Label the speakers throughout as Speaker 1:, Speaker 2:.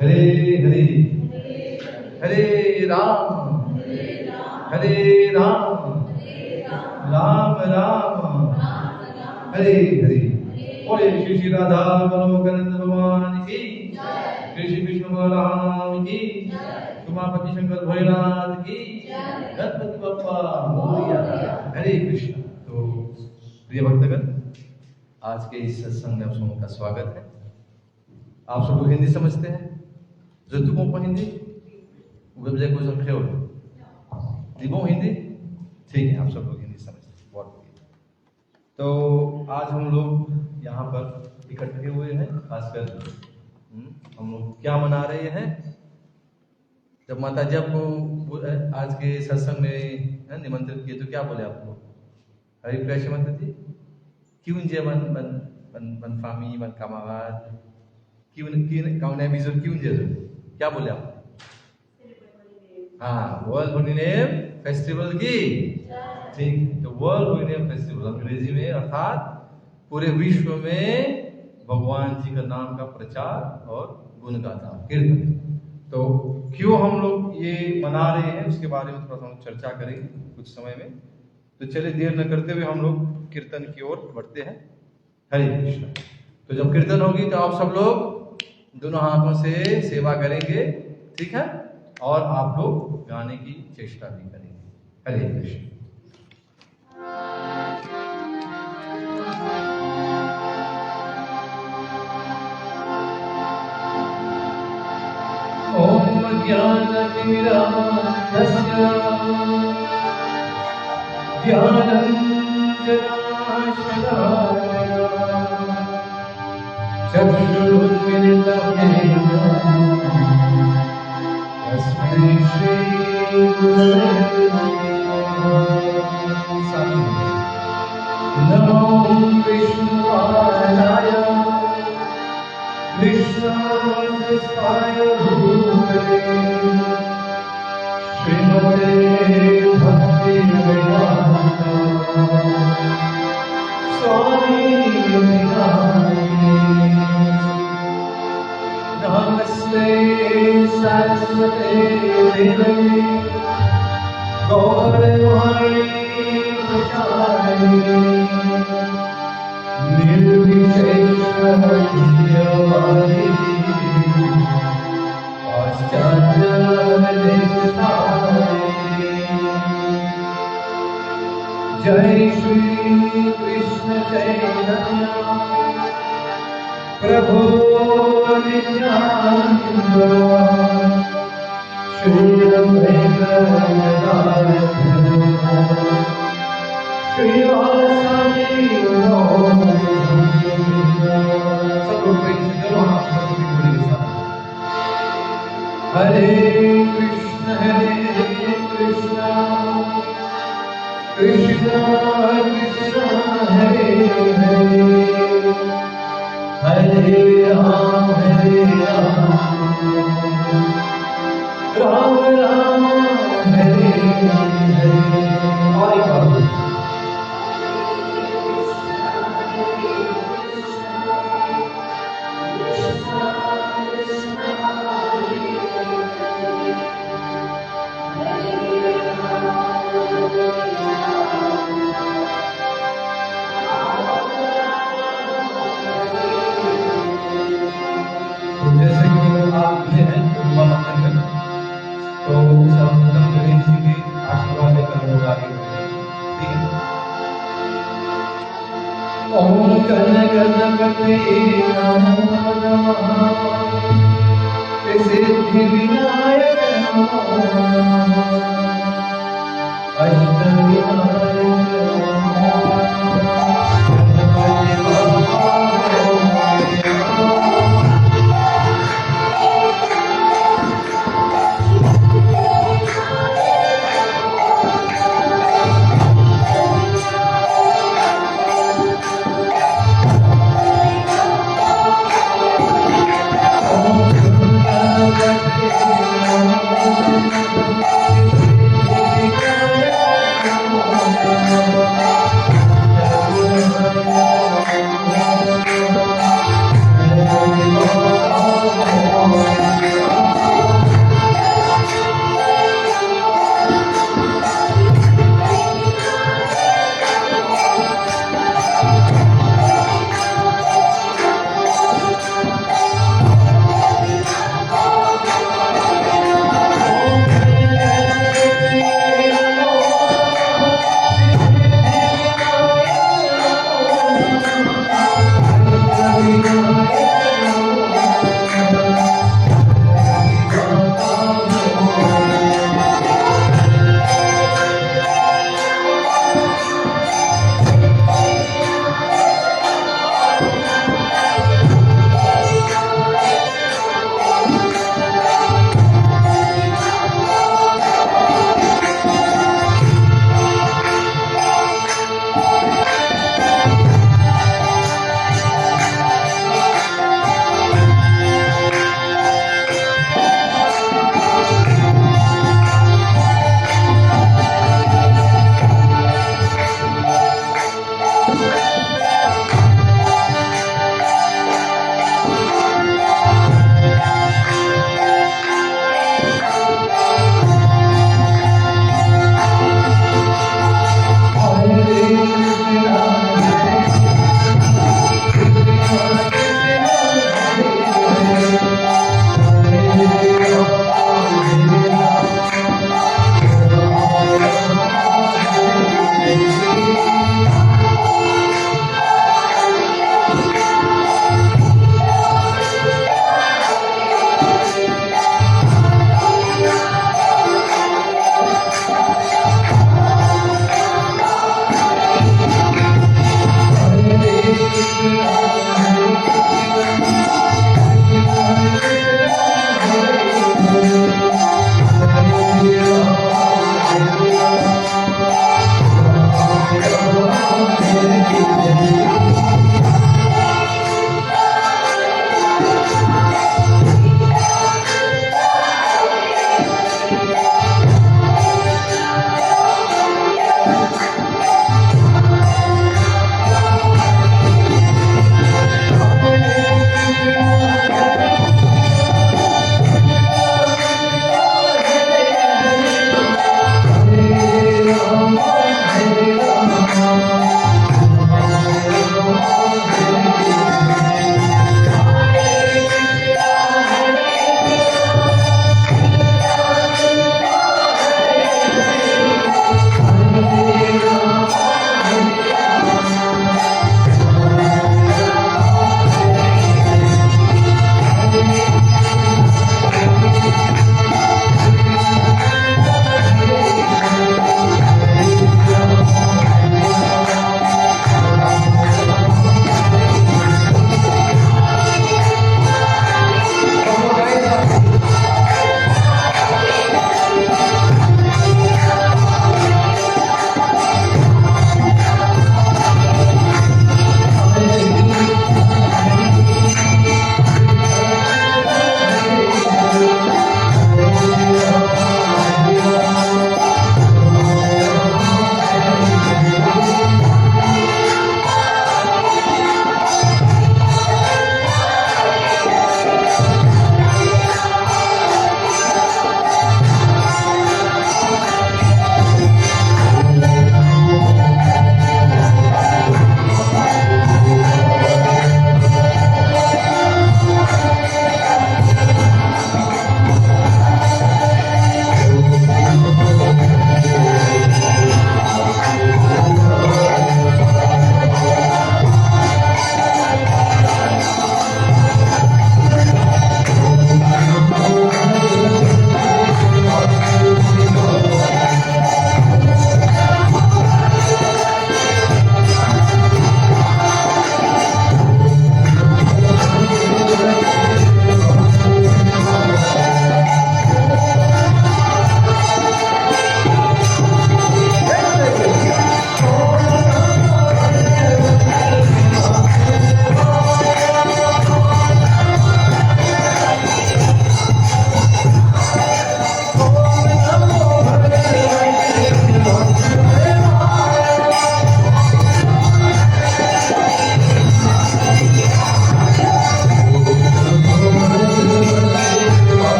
Speaker 1: हरे हरे हरे राम हरे राम राम राम हरे हरे। बोले श्री श्री राधा मनोहरानंद भगवान की, श्री श्री कृष्ण बलराम की, उमापति शंकर भोलेनाथ की, गणपति बप्पा मोरया। हरे कृष्ण। तो प्रिय भक्तगण, आज के इस सत्संग में आप सबों का स्वागत है। आप सब लोग हिंदी समझते हैं? जो तुमको हिंदी वो मुझे कुछ रखे हो दिबो हिंदी, ठीक है, आप सब लोग हिंदी समझते हैं, बहुत बढ़िया। तो आज हम लोग यहाँ पर इकट्ठे हुए हैं, खासकर हम लोग क्या मना रहे हैं? जब माता जी आपको आज के सत्संग में निमंत्रित किए तो क्या बोले आपको? हरि प्रकाश माता जी क्यों जे मन फामी मन कामावाद क्यों काउना बिजर क्यों जे क्या बोले आप? हाँ, वर्ल्ड होली नेम फेस्टिवल की, ठीक। तो वर्ल्ड होली नेम फेस्टिवल अंग्रेजी में अर्थात पूरे विश्व में भगवान जी का नाम का प्रचार और गुणगाथा कीर्तन। तो क्यों हम लोग ये मना रहे हैं उसके बारे में थोड़ा सा हम चर्चा करेंगे कुछ समय में। तो चलिए देर न करते हुए हम लोग कीर्तन की ओर बढ़ते हैं। हरे कृष्ण। तो जब कीर्तन होगी तो आप सब लोग दोनों हाथों से सेवा करेंगे, ठीक है, और आप लोग गाने की चेष्टा भी करेंगे। हरे कृष्ण। ओम ज्ञानतिमिरान्धस्य ज्ञानञ्जनाशलाकया चक्षुरुन्मिलितं येन तस्मै श्रीगुरवे नमो विष्णुपादाय कृष्णाय भूतले श्रीमते भक्ति वेदांत स्वामी नमस्ते सरस्वते देवे गौरवाणी प्रचारिणे निर्विशेष जय श्री कृष्ण चैतन्य प्रभु नित्यानंद श्री अद्वैत श्रीवासादि हरे कृष्ण कृष्ण कृष्ण हरे हरे हरे राम राम राम हरे हरे। ओम गणपते नमो नमः सिद्धि विनायक नमो नमः अष्ट विनायक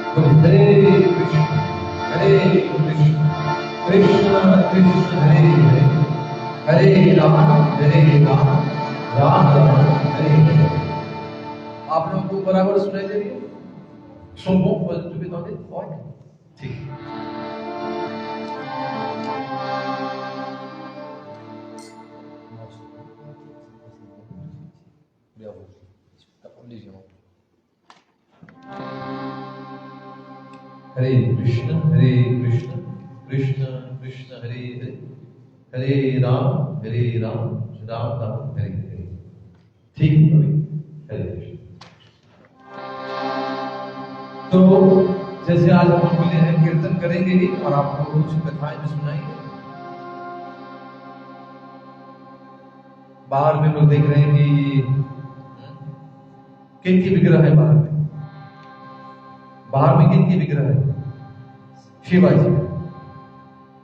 Speaker 1: हरे कृष्ण कृष्ण कृष्ण हरे हरे हरे राम राम राम हरे हरे। आप लोगों को बराबर सुनाई दे रही है? सुनो भी तो ठीक। हरे कृष्ण कृष्ण कृष्ण हरे हरे हरे राम राम राम हरे हरे। ठीक अभी हरे कृष्ण। तो जैसे आज हम मिले हैं कीर्तन करेंगे ही और आप लोगों को कुछ कथाएं भी सुनाएंगे। बाहर में लोग देख रहे हैं कि किनकी विग्रह है बाहर में किनकी विग्रह है? शिवाजी।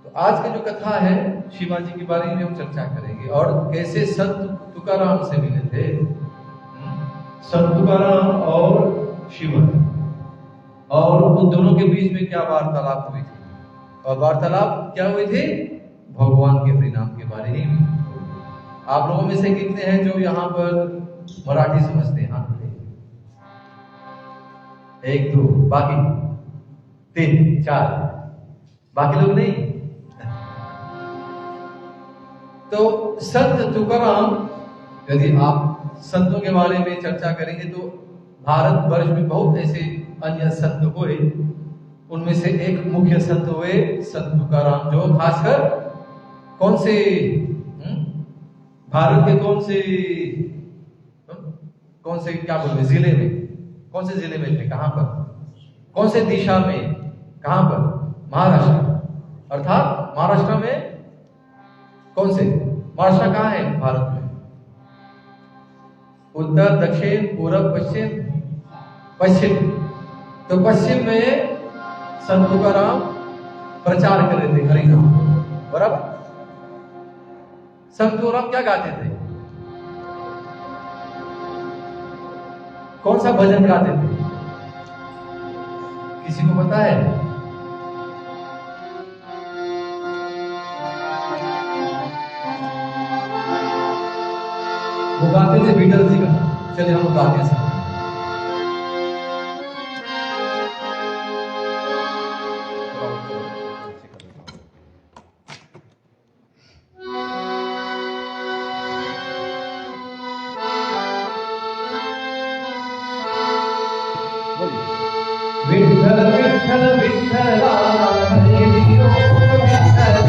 Speaker 1: तो आज की जो कथा है शिवाजी के बारे में हम चर्चा करेंगे और कैसे संत तुकाराम से मिले थे। संत तुकाराम और शिवाजी और उन दोनों के बीच में क्या वार्तालाप हुई थी और वार्तालाप क्या हुई थी? भगवान के हरिनाम के बारे में। आप लोगों में से कितने हैं जो यहाँ पर मराठी समझते हैं? हाथ उठाइए। 1 2 बाकी 3 4 बाकी लोग नहीं। तो संत तुकाराम, यदि आप संतों के बारे में चर्चा करेंगे तो भारतवर्ष में बहुत ऐसे अन्य संत हुए। उनमें से एक मुख्य संत हुए संत तुकाराम, जो खासकर कौन से भारत के कौन से क्या बोलते जिले में, कौन से जिले में थे? कहां पर? कौन से दिशा में? कहां पर? महाराष्ट्र। अर्थात महाराष्ट्र में कौन से? महाराष्ट्र कहां है भारत में? उत्तर, दक्षिण, पूर्व, पश्चिम? पश्चिम। तो पश्चिम में संत तुकाराम प्रचार कर रहे थे हरिनाम। बराबर। संत तुकाराम क्या गाते थे? कौन सा भजन गाते थे? किसी को पता है? वो गाते थे बीटल्स जी का। चलिए हम गाते हैं। विठ्ठल विठ्ठल विठ्ठला हरे ओ विठ्ठला।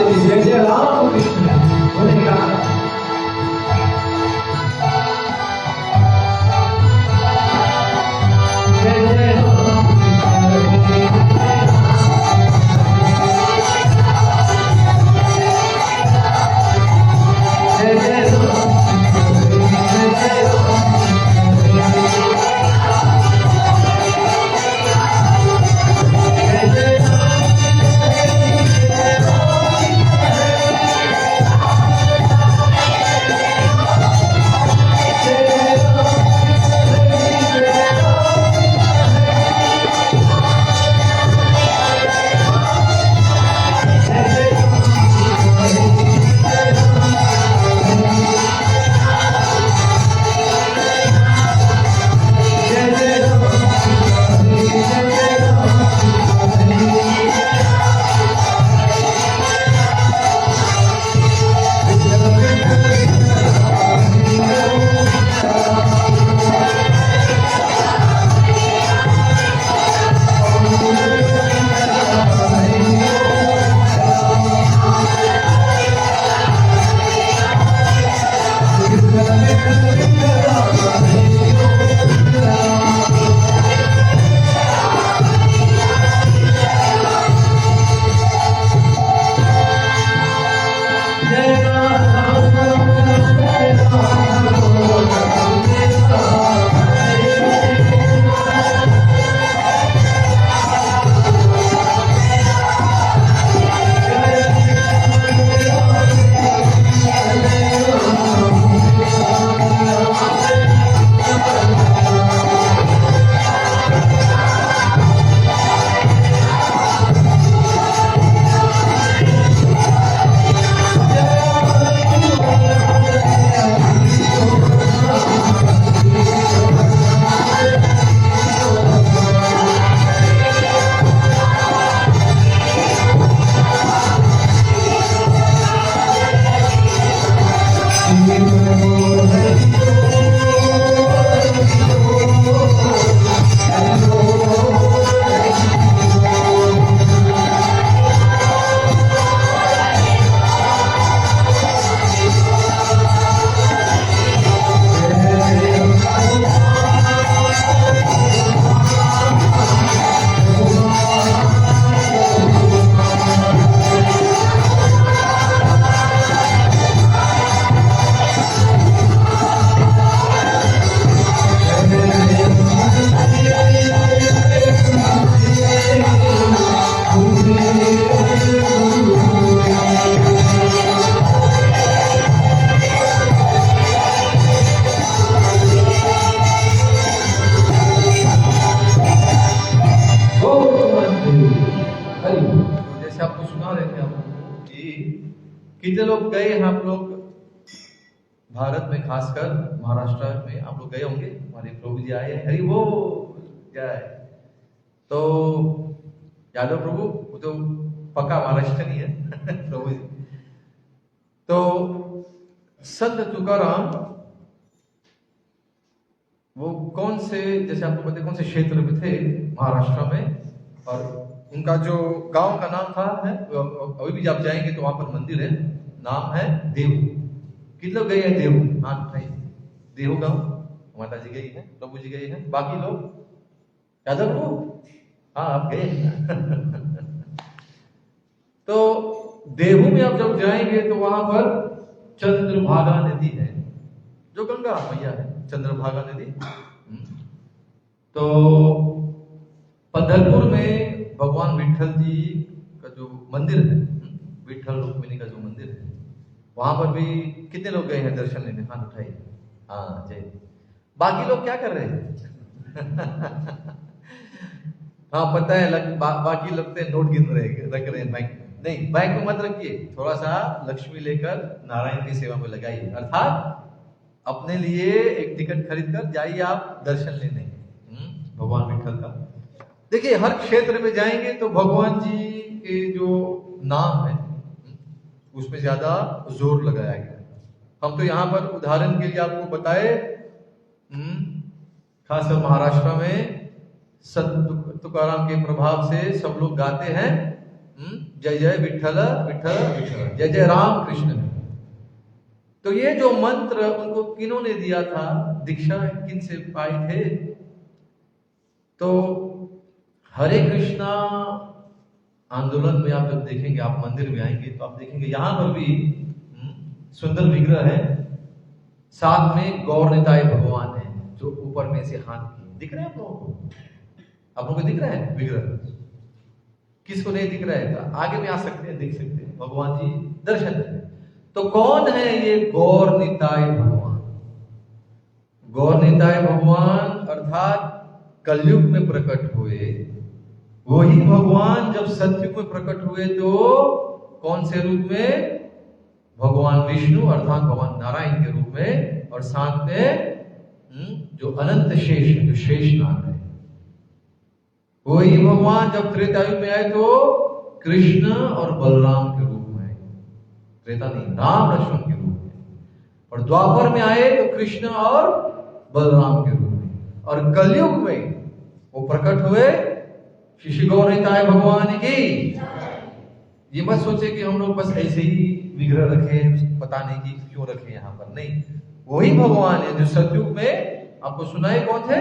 Speaker 1: जय जय राम कृष्ण बोले का जय जय राम जय जय कितने लोग गए हैं आप लोग भारत में, खासकर महाराष्ट्र में आप लोग गए होंगे। हमारे प्रभु जी आए, हरि वो जय। तो यादव प्रभु वो तो पक्का महाराष्ट्र नहीं है प्रभु जी। तो संत तुकाराम वो कौन से, जैसे आपको पता है कौन से क्षेत्र में थे महाराष्ट्र में, और उनका जो गांव का नाम था है, अभी भी आप जाएंगे तो वहां पर मंदिर है, नाम है देहू। कितने लोग गए हैं देहू? हाँ भाई, देहू गांव माता जी गई है, प्रभु जी गए हैं, बाकी लोग यादव लोग, हाँ आप गए तो देहू में आप जब जाएंगे तो वहां पर चंद्रभागा नदी है, जो गंगा मैया है, चंद्रभागा नदी। तो पंढरपुर में भगवान विठल जी का जो मंदिर है, विठल रुक्मिणी का जो मंदिर है, वहां पर भी कितने लोग गए हैं दर्शन लेने? हाथ उठाइए। हाँ जय। बाकी लोग क्या कर रहे हैं हाँ पता है, बाकी लगते नोट गिन रहे, रख रहे हैं बैंक में। नहीं, बैंक में मत रखिए, थोड़ा सा लक्ष्मी लेकर नारायण की सेवा में लगाइए, अर्थात अपने लिए एक टिकट खरीद कर जाइए आप दर्शन लेने भगवान विठल का। देखिए हर क्षेत्र में जाएंगे तो भगवान जी के जो नाम है उसमें ज्यादा जोर लगाया गया। हम तो यहाँ पर उदाहरण के लिए आपको बताए, खासकर महाराष्ट्र में संत तुकाराम के प्रभाव से सब लोग गाते हैं जय जय विठ्ठल विठ्ठल विठ्ठल, जय जय राम कृष्ण। तो ये जो मंत्र उनको किन्होंने दिया था, दीक्षा किन से पाए थे? तो हरे कृष्णा आंदोलन में आप जब देखेंगे, आप मंदिर में आएंगे तो आप देखेंगे यहां पर भी सुंदर विग्रह है, साथ में गौर निताय भगवान है जो ऊपर में से हाथ किए। दिख रहे हैं आप लोगों को? आप लोगों को दिख रहा है विग्रह? किसको नहीं दिख रहा है? तो आगे में आ सकते हैं, देख सकते हैं, भगवान जी दर्शन करें। तो कौन है ये गौर निताय भगवान? गौर निताय भगवान अर्थात कलयुग में प्रकट हुए वही भगवान जब सतयुग में प्रकट हुए तो कौन से रूप में? भगवान विष्णु अर्थात भगवान नारायण के रूप में, और साथ में जो अनंत शेष है, जो शेषनाग है, वही भगवान जब त्रेतायुग में आए तो कृष्ण और बलराम के रूप में आए। त्रेता नहीं, राम लक्ष्मण के रूप में। और द्वापर में आए तो कृष्ण और बलराम के रूप में। और कलयुग में वो प्रकट हुए श्री गौर निताय भगवान की। ये मत सोचे कि हम लोग बस ऐसे ही विग्रह रखे, पता नहीं कि क्यों रखे यहाँ पर, नहीं, वही भगवान है जो सतयुग में आपको सुनाए कौन थे?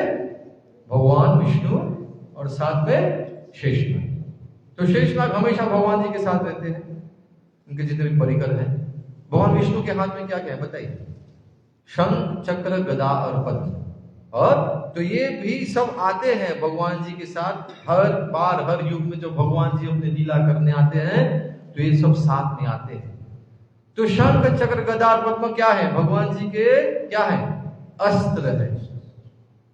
Speaker 1: भगवान विष्णु और साथ में शेषनाग। तो शेषनाग हमेशा भगवान जी के साथ रहते हैं, उनके जितने भी परिकर हैं। भगवान विष्णु के हाथ में क्या क्या है बताइए? शंख चक्र गदा और पद्म। और तो ये भी सब आते हैं भगवान जी के साथ हर बार, हर युग में जो भगवान जी अपने लीला करने आते हैं तो ये सब साथ में आते हैं। तो शंख चक्र गदा और पद्म क्या है? भगवान जी के क्या है? अस्त्र है।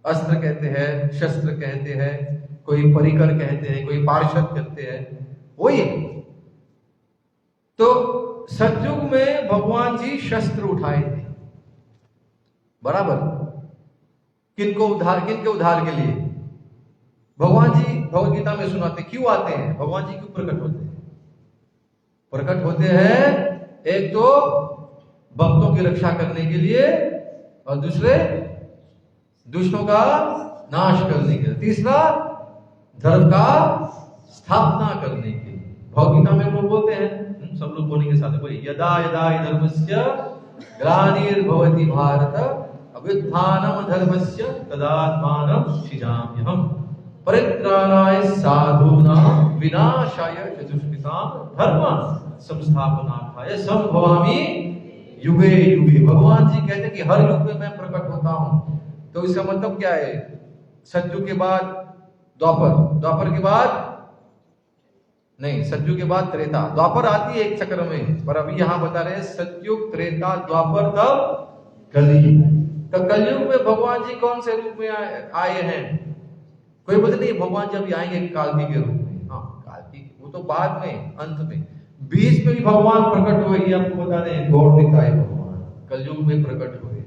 Speaker 1: अस्त्र कहते हैं, शस्त्र कहते हैं, कोई परिकर कहते हैं, कोई पार्षद कहते हैं, वही है। तो सतयुग में भगवान जी शस्त्र उठाए थे, बराबर। किनको उद्धार, किनके उद्धार के लिए? भगवान जी भगवद गीता में सुनाते क्यों आते हैं, भगवान जी क्यों प्रकट होते हैं? प्रकट होते हैं एक तो भक्तों की रक्षा करने के लिए, और दूसरे दुष्टों का नाश करने के लिए, तीसरा धर्म का स्थापना करने के लिए। भगवद गीता में हम लोग बोलते हैं, सब लोग बोलेंगे साथ में, बोलिए यदा यदा धर्मस्य ग्लानिर्भवति भारत अभ्युत्थानम धर्मस्य तदात्मानं सृजाम्यहम् परित्राणाय साधूनां विनाशाय च दुष्कृतां धर्म संस्थापनार्थाय संभवामि युगे युगे। भगवान जी कहते हैं कि हर युग में मैं प्रकट होता हूं। तो इसका मतलब क्या है? सतयुग के बाद द्वापर, द्वापर के बाद नहीं, सतयुग के बाद त्रेता, द्वापर आती है एक चक्र में, पर अभी यहां बता रहे हैं सतयुग, त्रेता, द्वापर, तब कलयुग। तो कलयुग में भगवान जी कौन से रूप में आए हैं? कोई बोलते नहीं भगवान जब आएंगे कालकी के रूप में। हाँ, कालकी वो तो बाद में, अंत में। बीच में भी भगवान प्रकट हुए, ये आपको बता दें, गौर निताय भगवान कलयुग में प्रकट हुए।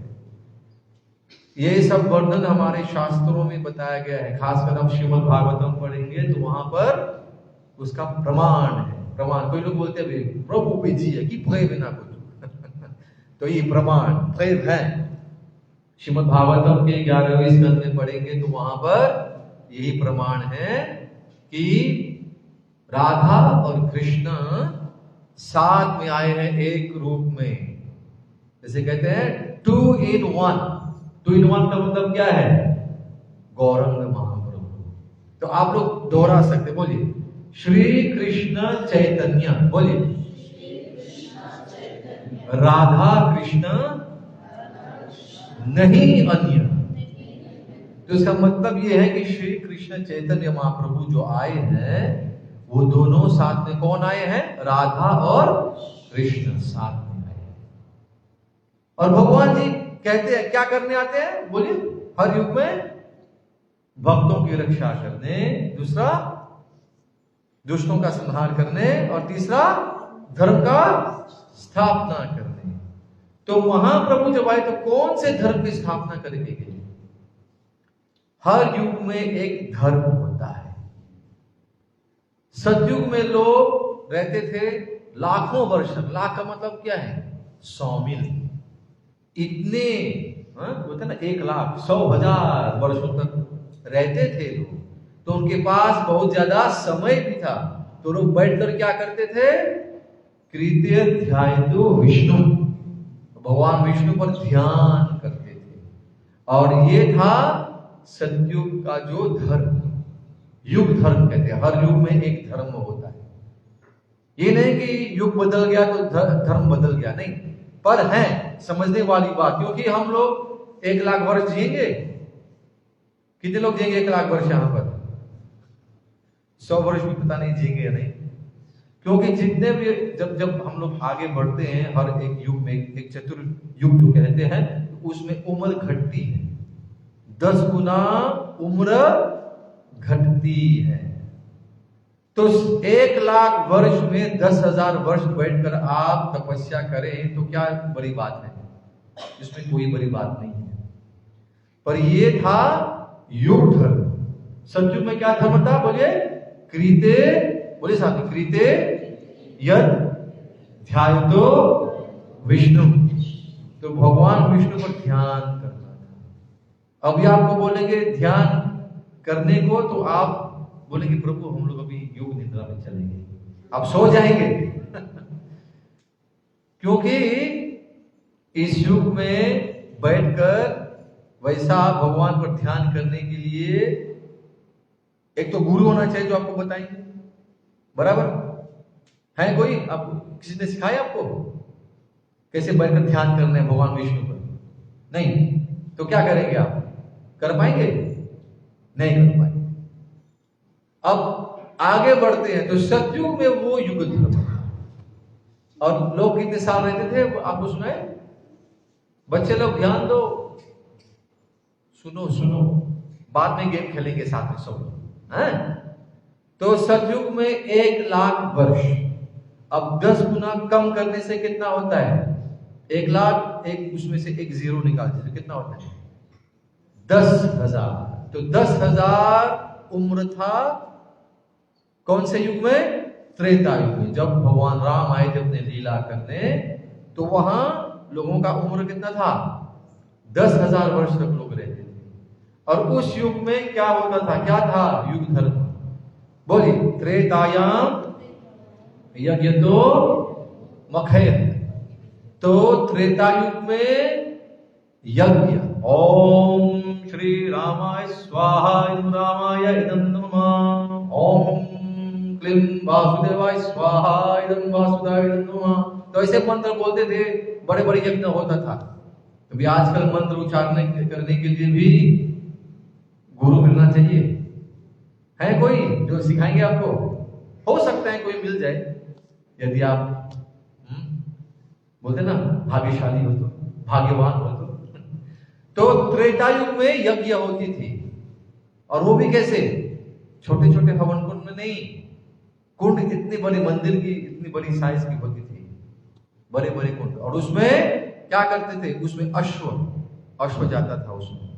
Speaker 1: ये सब वर्णन हमारे शास्त्रों में बताया गया है। खासकर हम श्रीमद् भागवतम पढ़ेंगे तो वहां पर उसका प्रमाण है। प्रमाण, कोई लोग बोलते हैं प्रभु बेची है कि भय बिना कुछ तो ये प्रमाण भय है। श्रीमद् भागवतम के 11वें स्कंद में पढ़ेंगे तो वहां पर यही प्रमाण है कि राधा और कृष्ण साथ में आए हैं एक रूप में। जैसे कहते हैं 2 in 1। 2 in 1 का मतलब क्या है? गौरंग महाप्रभु। तो आप लोग दोहरा सकते, बोलिए श्री कृष्ण चैतन्य, बोलिए राधा कृष्ण नहीं अन्य। तो इसका मतलब ये है कि श्री कृष्ण चैतन्य महाप्रभु जो आए हैं वो दोनों साथ में, कौन आए हैं? राधा और कृष्ण साथ में आए हैं। और भगवान जी कहते हैं क्या करने आते हैं? बोलिए, हर युग में भक्तों की रक्षा करने, दूसरा दुष्टों का संहार करने, और तीसरा धर्म का स्थापना करने। तो महाप्रभु जब आए तो कौन से धर्म की स्थापना करेंगे? हर युग में एक धर्म होता है। सतयुग में लोग रहते थे लाखों वर्ष, लाख का मतलब क्या है? 100 मील, इतने बोलते ना 1 लाख 100,000 वर्षों तक रहते थे लोग। तो उनके पास बहुत ज्यादा समय भी था, तो लोग बैठकर क्या करते थे? कृत्य ध्यायतो विष्णु, भगवान विष्णु पर ध्यान करते थे। और ये था सतयुग का जो धर्म, युग धर्म कहते हैं। हर युग में एक धर्म होता है। ये नहीं कि युग बदल गया तो धर्म बदल गया, नहीं। पर है समझने वाली बात, क्योंकि हम लोग 1 लाख वर्ष जिएंगे। कितने लोग जिएंगे 1 लाख वर्ष? यहां पर 100 वर्ष भी पता नहीं जिएंगे या नहीं। क्योंकि जितने भी जब हम लोग आगे बढ़ते हैं, हर एक युग में एक चतुर्युग जो कहते हैं, तो उसमें उम्र घटती है, 10 गुना उम्र घटती है। तो 1 लाख वर्ष में 10,000 वर्ष बैठकर आप तपस्या करें तो क्या बड़ी बात है? इसमें कोई बड़ी बात नहीं है। पर ये था युग धर्म। सतयुग में क्या धर्म था? बोलिए कृते, बोले साथी, कृते यद ध्यायतो विष्णु, तो भगवान विष्णु पर ध्यान करना था। अभी आपको बोलेंगे ध्यान करने को, तो आप बोलेंगे प्रभु हम लोग अभी योग निद्रा में चलेंगे, आप सो जाएंगे। क्योंकि इस युग में बैठकर वैसा भगवान पर ध्यान करने के लिए एक तो गुरु होना चाहिए जो आपको बताएंगे, बराबर है? कोई आपको किसी ने सिखाया आपको कैसे बैठकर ध्यान करना है भगवान विष्णु पर? नहीं। तो क्या करेंगे आप? कर पाएंगे? नहीं कर पाएंगे। अब आगे बढ़ते हैं तो सतयुग में वो युग धर्म, और लोग कितने साल रहते थे आप उसमें? बच्चे लोग ध्यान दो, सुनो सुनो, बाद में गेम खेलेंगे साथ में सब लोग, हैं? तो सतयुग में 1 लाख वर्ष, अब 10 गुना कम करने से कितना होता है? 1 लाख, एक उसमें से एक जीरो निकाल दीजिए, कितना होता है? 10,000। तो 10,000 उम्र था कौन से युग में? त्रेता युग में। जब भगवान राम आए थे अपने लीला करने, तो वहां लोगों का उम्र कितना था? 10,000 वर्ष तक लोग रहते थे। और उस युग में क्या होता था? क्या था युग धर्म? बोलिए त्रेतायाम यज्ञतो मखय। तो त्रेता युग में यज्ञ, ओम श्री रामाय स्वाहा, इदं रामाय इदं नमः, ओम क्लीं वासुदेवाय स्वाहा, इदं वासुदेवाय इदं नमः। तो ऐसे मंत्र बोलते थे, बड़े बड़े यज्ञ होता था। अभी आजकल मंत्र उच्चारण करने के लिए भी गुरु मिलना चाहिए। है कोई जो सिखाएंगे आपको? हो सकता है कोई मिल जाए, यदि आप बोलते ना भाग्यशाली हो, तो भाग्यवान हो। तो त्रेता युग में यज्ञ होती थी, और वो भी कैसे? छोटे छोटे हवन कुंड में नहीं, कुंड इतनी बड़ी मंदिर की, इतनी बड़ी साइज की होती थी, बड़े बड़े कुंड। और उसमें क्या करते थे? उसमें अश्व जाता था उसमें,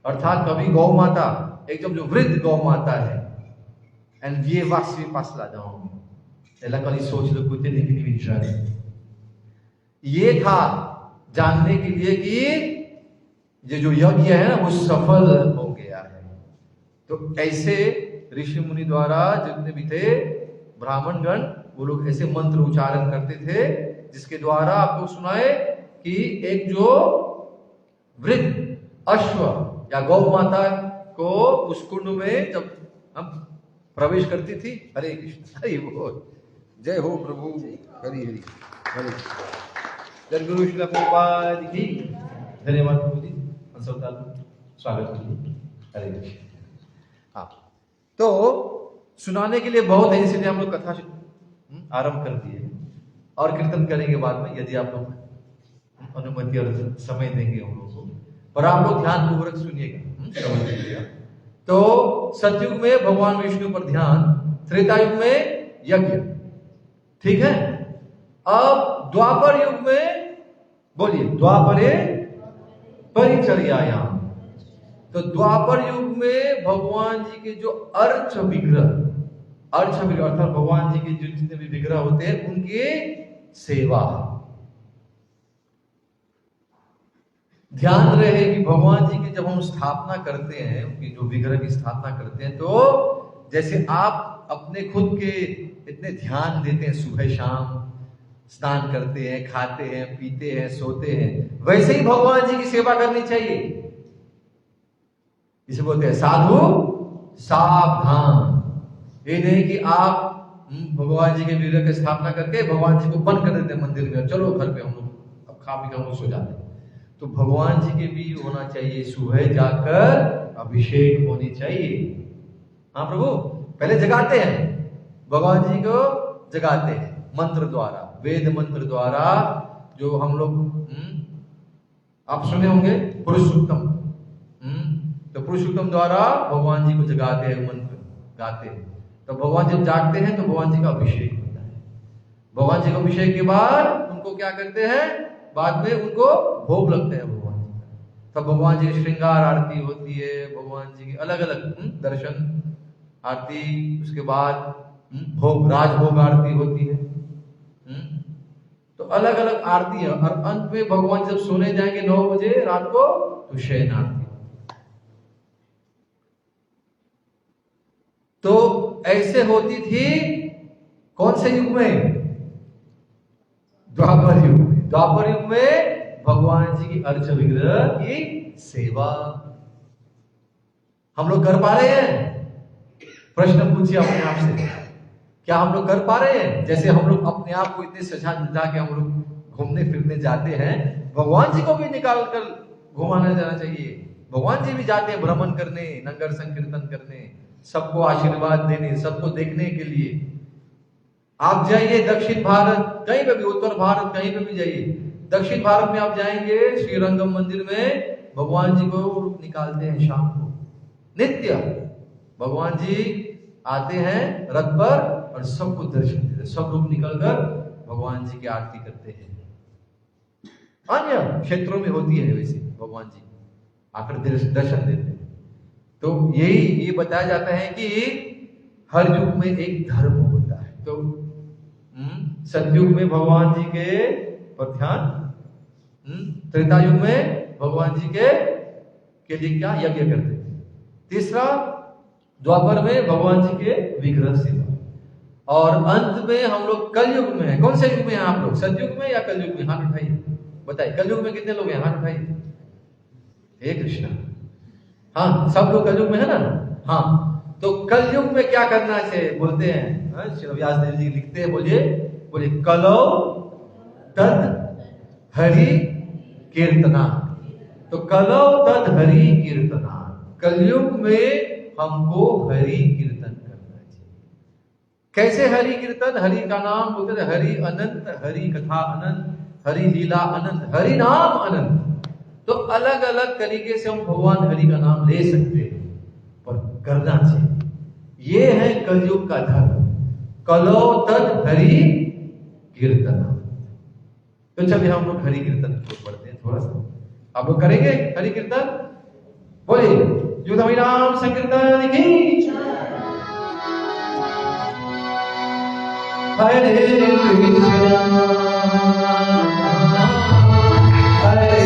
Speaker 1: अर्थात कभी गौ माता, एकदम जो वृद्ध गौ माता है, एंड ये वाक्य पास ला जाऊं कल सोच लो कुछ विचार, ये था जानने के लिए कि ये जो यज्ञ है ना वो सफल हो गया है। तो ऐसे ऋषि मुनि द्वारा जितने भी थे ब्राह्मण गण, वो लोग ऐसे मंत्र उच्चारण करते थे, जिसके द्वारा आपको सुनाए कि एक जो वृद्ध अश्व या गौ माता को उस कुंड में जब हम प्रवेश करती थी, हरे कृष्ण, हरि बोल, जय हो प्रभु, हरि हरि हरे। जय गुरु श्रील प्रभुपाद की। धन्यवाद प्रभु जी, स्वागत कीजिए। हरे कृष्ण। हाँ, तो सुनाने के लिए बहुत है, इसलिए हम लोग कथा आरंभ कर दिए और कीर्तन करेंगे बाद में, यदि आप लोग अनुमति और समय देंगे हम लोगों को। पर आप लोग ध्यान पूर्वक सुनिएगा। तो सतयुग में भगवान विष्णु पर ध्यान, त्रेता युग में यज्ञ, ठीक है। अब द्वापर युग में, बोलिए द्वापरे परिचर्यायाम। तो द्वापर युग में भगवान जी के जो अर्च विग्रह अर्थात भगवान जी के जो जितने भी विग्रह होते हैं उनकी सेवा। ध्यान रहे कि भगवान जी की जब हम स्थापना करते हैं, उनकी जो विग्रह की स्थापना करते हैं, तो जैसे आप अपने खुद के इतने ध्यान देते हैं, सुबह शाम स्नान करते हैं, खाते हैं, पीते हैं, सोते हैं, वैसे ही भगवान जी की सेवा करनी चाहिए। इसे बोलते हैं साधु सावधान। ये नहीं कि आप भगवान जी के विग्रह की स्थापना करके भगवान जी को बंद कर देते हैं मंदिर में, चलो घर पे हम लोग अब खा पी कर हम लोग सो जाते हैं। तो भगवान जी के भी होना चाहिए, सुबह जाकर अभिषेक होनी चाहिए। हाँ प्रभु, पहले जगाते हैं, भगवान जी को जगाते हैं मंत्र द्वारा, वेद मंत्र द्वारा, जो हम लोग आप सुने होंगे पुरुषोत्तम, तो पुरुषोत्तम द्वारा भगवान जी को जगाते हैं, मंत्र गाते हैं। तो भगवान जब जागते हैं तो भगवान जी का अभिषेक होता है। भगवान जी का अभिषेक के बाद उनको क्या करते हैं, बाद में उनको भोग लगते हैं भगवान जी का। तब भगवान जी की श्रृंगार आरती होती है, भगवान जी की अलग अलग दर्शन आरती, उसके बाद भोग राजभोग आरती होती है। तो अलग अलग आरती है, और अंत में भगवान जब सोने जाएंगे 9 बजे रात को, तो शयन आरती। तो ऐसे होती थी कौन से युग में? द्वापर युग में। द्वापर युग में भगवान जी की अर्च विग्रह की सेवा हम लोग कर पा रहे हैं? प्रश्न पूछिए अपने आप से, क्या हम लोग कर पा रहे हैं? जैसे हम लोग अपने आप को इतने सजा के हम लोग घूमने फिरने जाते हैं, भगवान जी को भी निकाल कर घुमाना जाना चाहिए। भगवान जी भी जाते हैं भ्रमण करने, नगर संकीर्तन करने, सबको आशीर्वाद देने, सबको देखने के लिए। आप जाइए दक्षिण भारत, कहीं पे भी, उत्तर भारत कहीं पे भी जाइए, दक्षिण भारत में आप जाएंगे श्रीरंगम मंदिर में, भगवान जी को निकालते हैं शाम को, नित्य भगवान जी आते हैं रथ पर और सबको दर्शन देते हैं। सब लोग निकलकर भगवान जी की आरती करते हैं। अन्य क्षेत्रों में होती है वैसे, भगवान जी आकर दर्शन देते हैं। तो ये बताया जाता है कि हर युग में एक धर्म होता है। तो सतयुग में भगवान जी के पर ध्यान, त्रेता युग में भगवान जी के लिए क्या यज्ञ करते हैं। तीसरा, द्वापर में भगवान जी के विग्रह सेवा, और अंत में हम लोग कलयुग में है। कौन से युग में हैं आप लोग, सतयुग में या कलयुग में? हाथ उठाइए, बताइए कलयुग में कितने लोग हैं, हाथ उठाइए। हे कृष्णा, हाँ सब लोग कलयुग में है ना। हाँ, तो कलयुग में क्या करना चाहिए बोलते हैं, श्री व्यास देव जी लिखते हैं, बोलिए कलौ तद हरि कीर्तना। तो कलौ तद हरि कीर्तना, कलयुग में हमको हरि कीर्तन करना चाहिए। कैसे हरि कीर्तन? हरि का नाम बोलते थे, हरि अनंत, हरि कथा अनंत, हरि लीला अनंत, हरि नाम अनंत। तो अलग अलग तरीके से हम भगवान हरि का नाम ले सकते हैं, पर करना चाहिए। ये है कलयुग का धर्म, कलो तद हरि कीर्तन। तो चलिए हम लोग हरि कीर्तन को पढ़ते हैं थोड़ा सा। आप लोग करेंगे हरि कीर्तन? बोलिए युद्ध नाम संकीर्तन की हरे कृष्णा हरे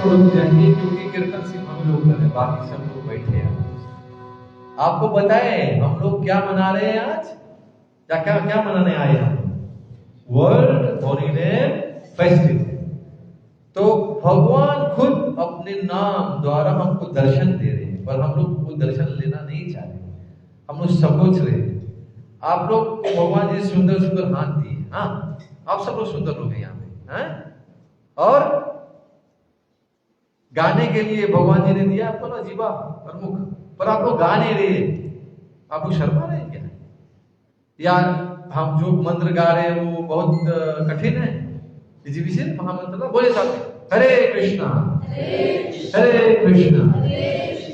Speaker 1: तो रुक जाएंगे क्योंकि कीर्तन सिर्फ हम लोग कर रहे हैं, बाकी सब लोग बैठे हैं। आपको बताए हम लोग क्या मना रहे हैं आज, क्या क्या क्या मनाने आए हम? World holiday festival. तो भगवान खुद अपने नाम द्वारा हमको दर्शन दे रहे हैं, पर हम लोग वो दर्शन लेना नहीं चाह रहे, हम लोग सबूत रहे हैं। आप लोग भगवान जी सुंदर सुंदर हाथ दिए, हाँ आप सब लोग सुंदर लोग हैं यहाँ पे, हैं? और गाने के लिए भगवान जी ने दिया आपको ना जीवा और मुख, पर आप लोग गा नहीं रहे, आप लोग शर्मा रहे हैं क्या? या हम जो मंत्र गा रहे हैं वो बहुत कठिन है? विशेष महामंत्र बोले साथ में, हरे कृष्णा हरे कृष्णा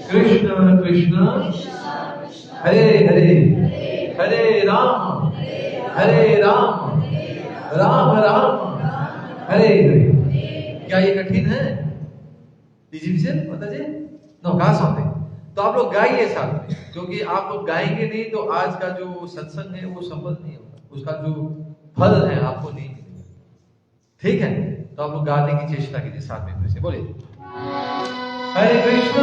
Speaker 1: कृष्ण कृष्ण हरे हरे हरे राम राम राम हरे हरे। क्या ये कठिन है? इजिप्शियन पता जी नो गा सकते, तो आप लोग गाइए साथ में, क्योंकि आप लोग गाएंगे नहीं तो आज का जो सत्संग है वो सफल नहीं होगा, उसका जो फल है आपको नहीं मिलेगा। ठीक है, तो आप लोग गाने की चेष्टा कीजिए साथ में, फिर से बोलिए हरे कृष्ण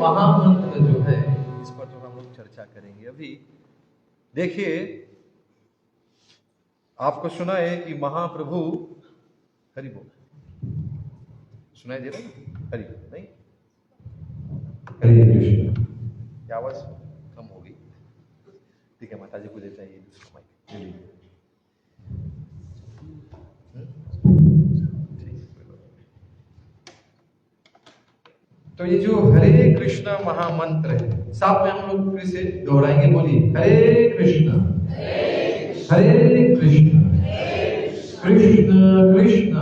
Speaker 1: महामंत्र जो है इस पर तो हम लोग चर्चा करेंगे अभी। देखिए आपको सुना है कि महाप्रभु हरि बोल, सुनाई दे रहा है? हरि नहीं, हरे कृष्ण की आवाज कम होगी, ठीक है, माता जी को देता है ये दूसरा माइक। तो ये जो हरे कृष्ण महामंत्र है, साथ में हम लोग फिर से दोहराएंगे, बोलिए हरे कृष्ण हरे कृष्ण कृष्ण कृष्ण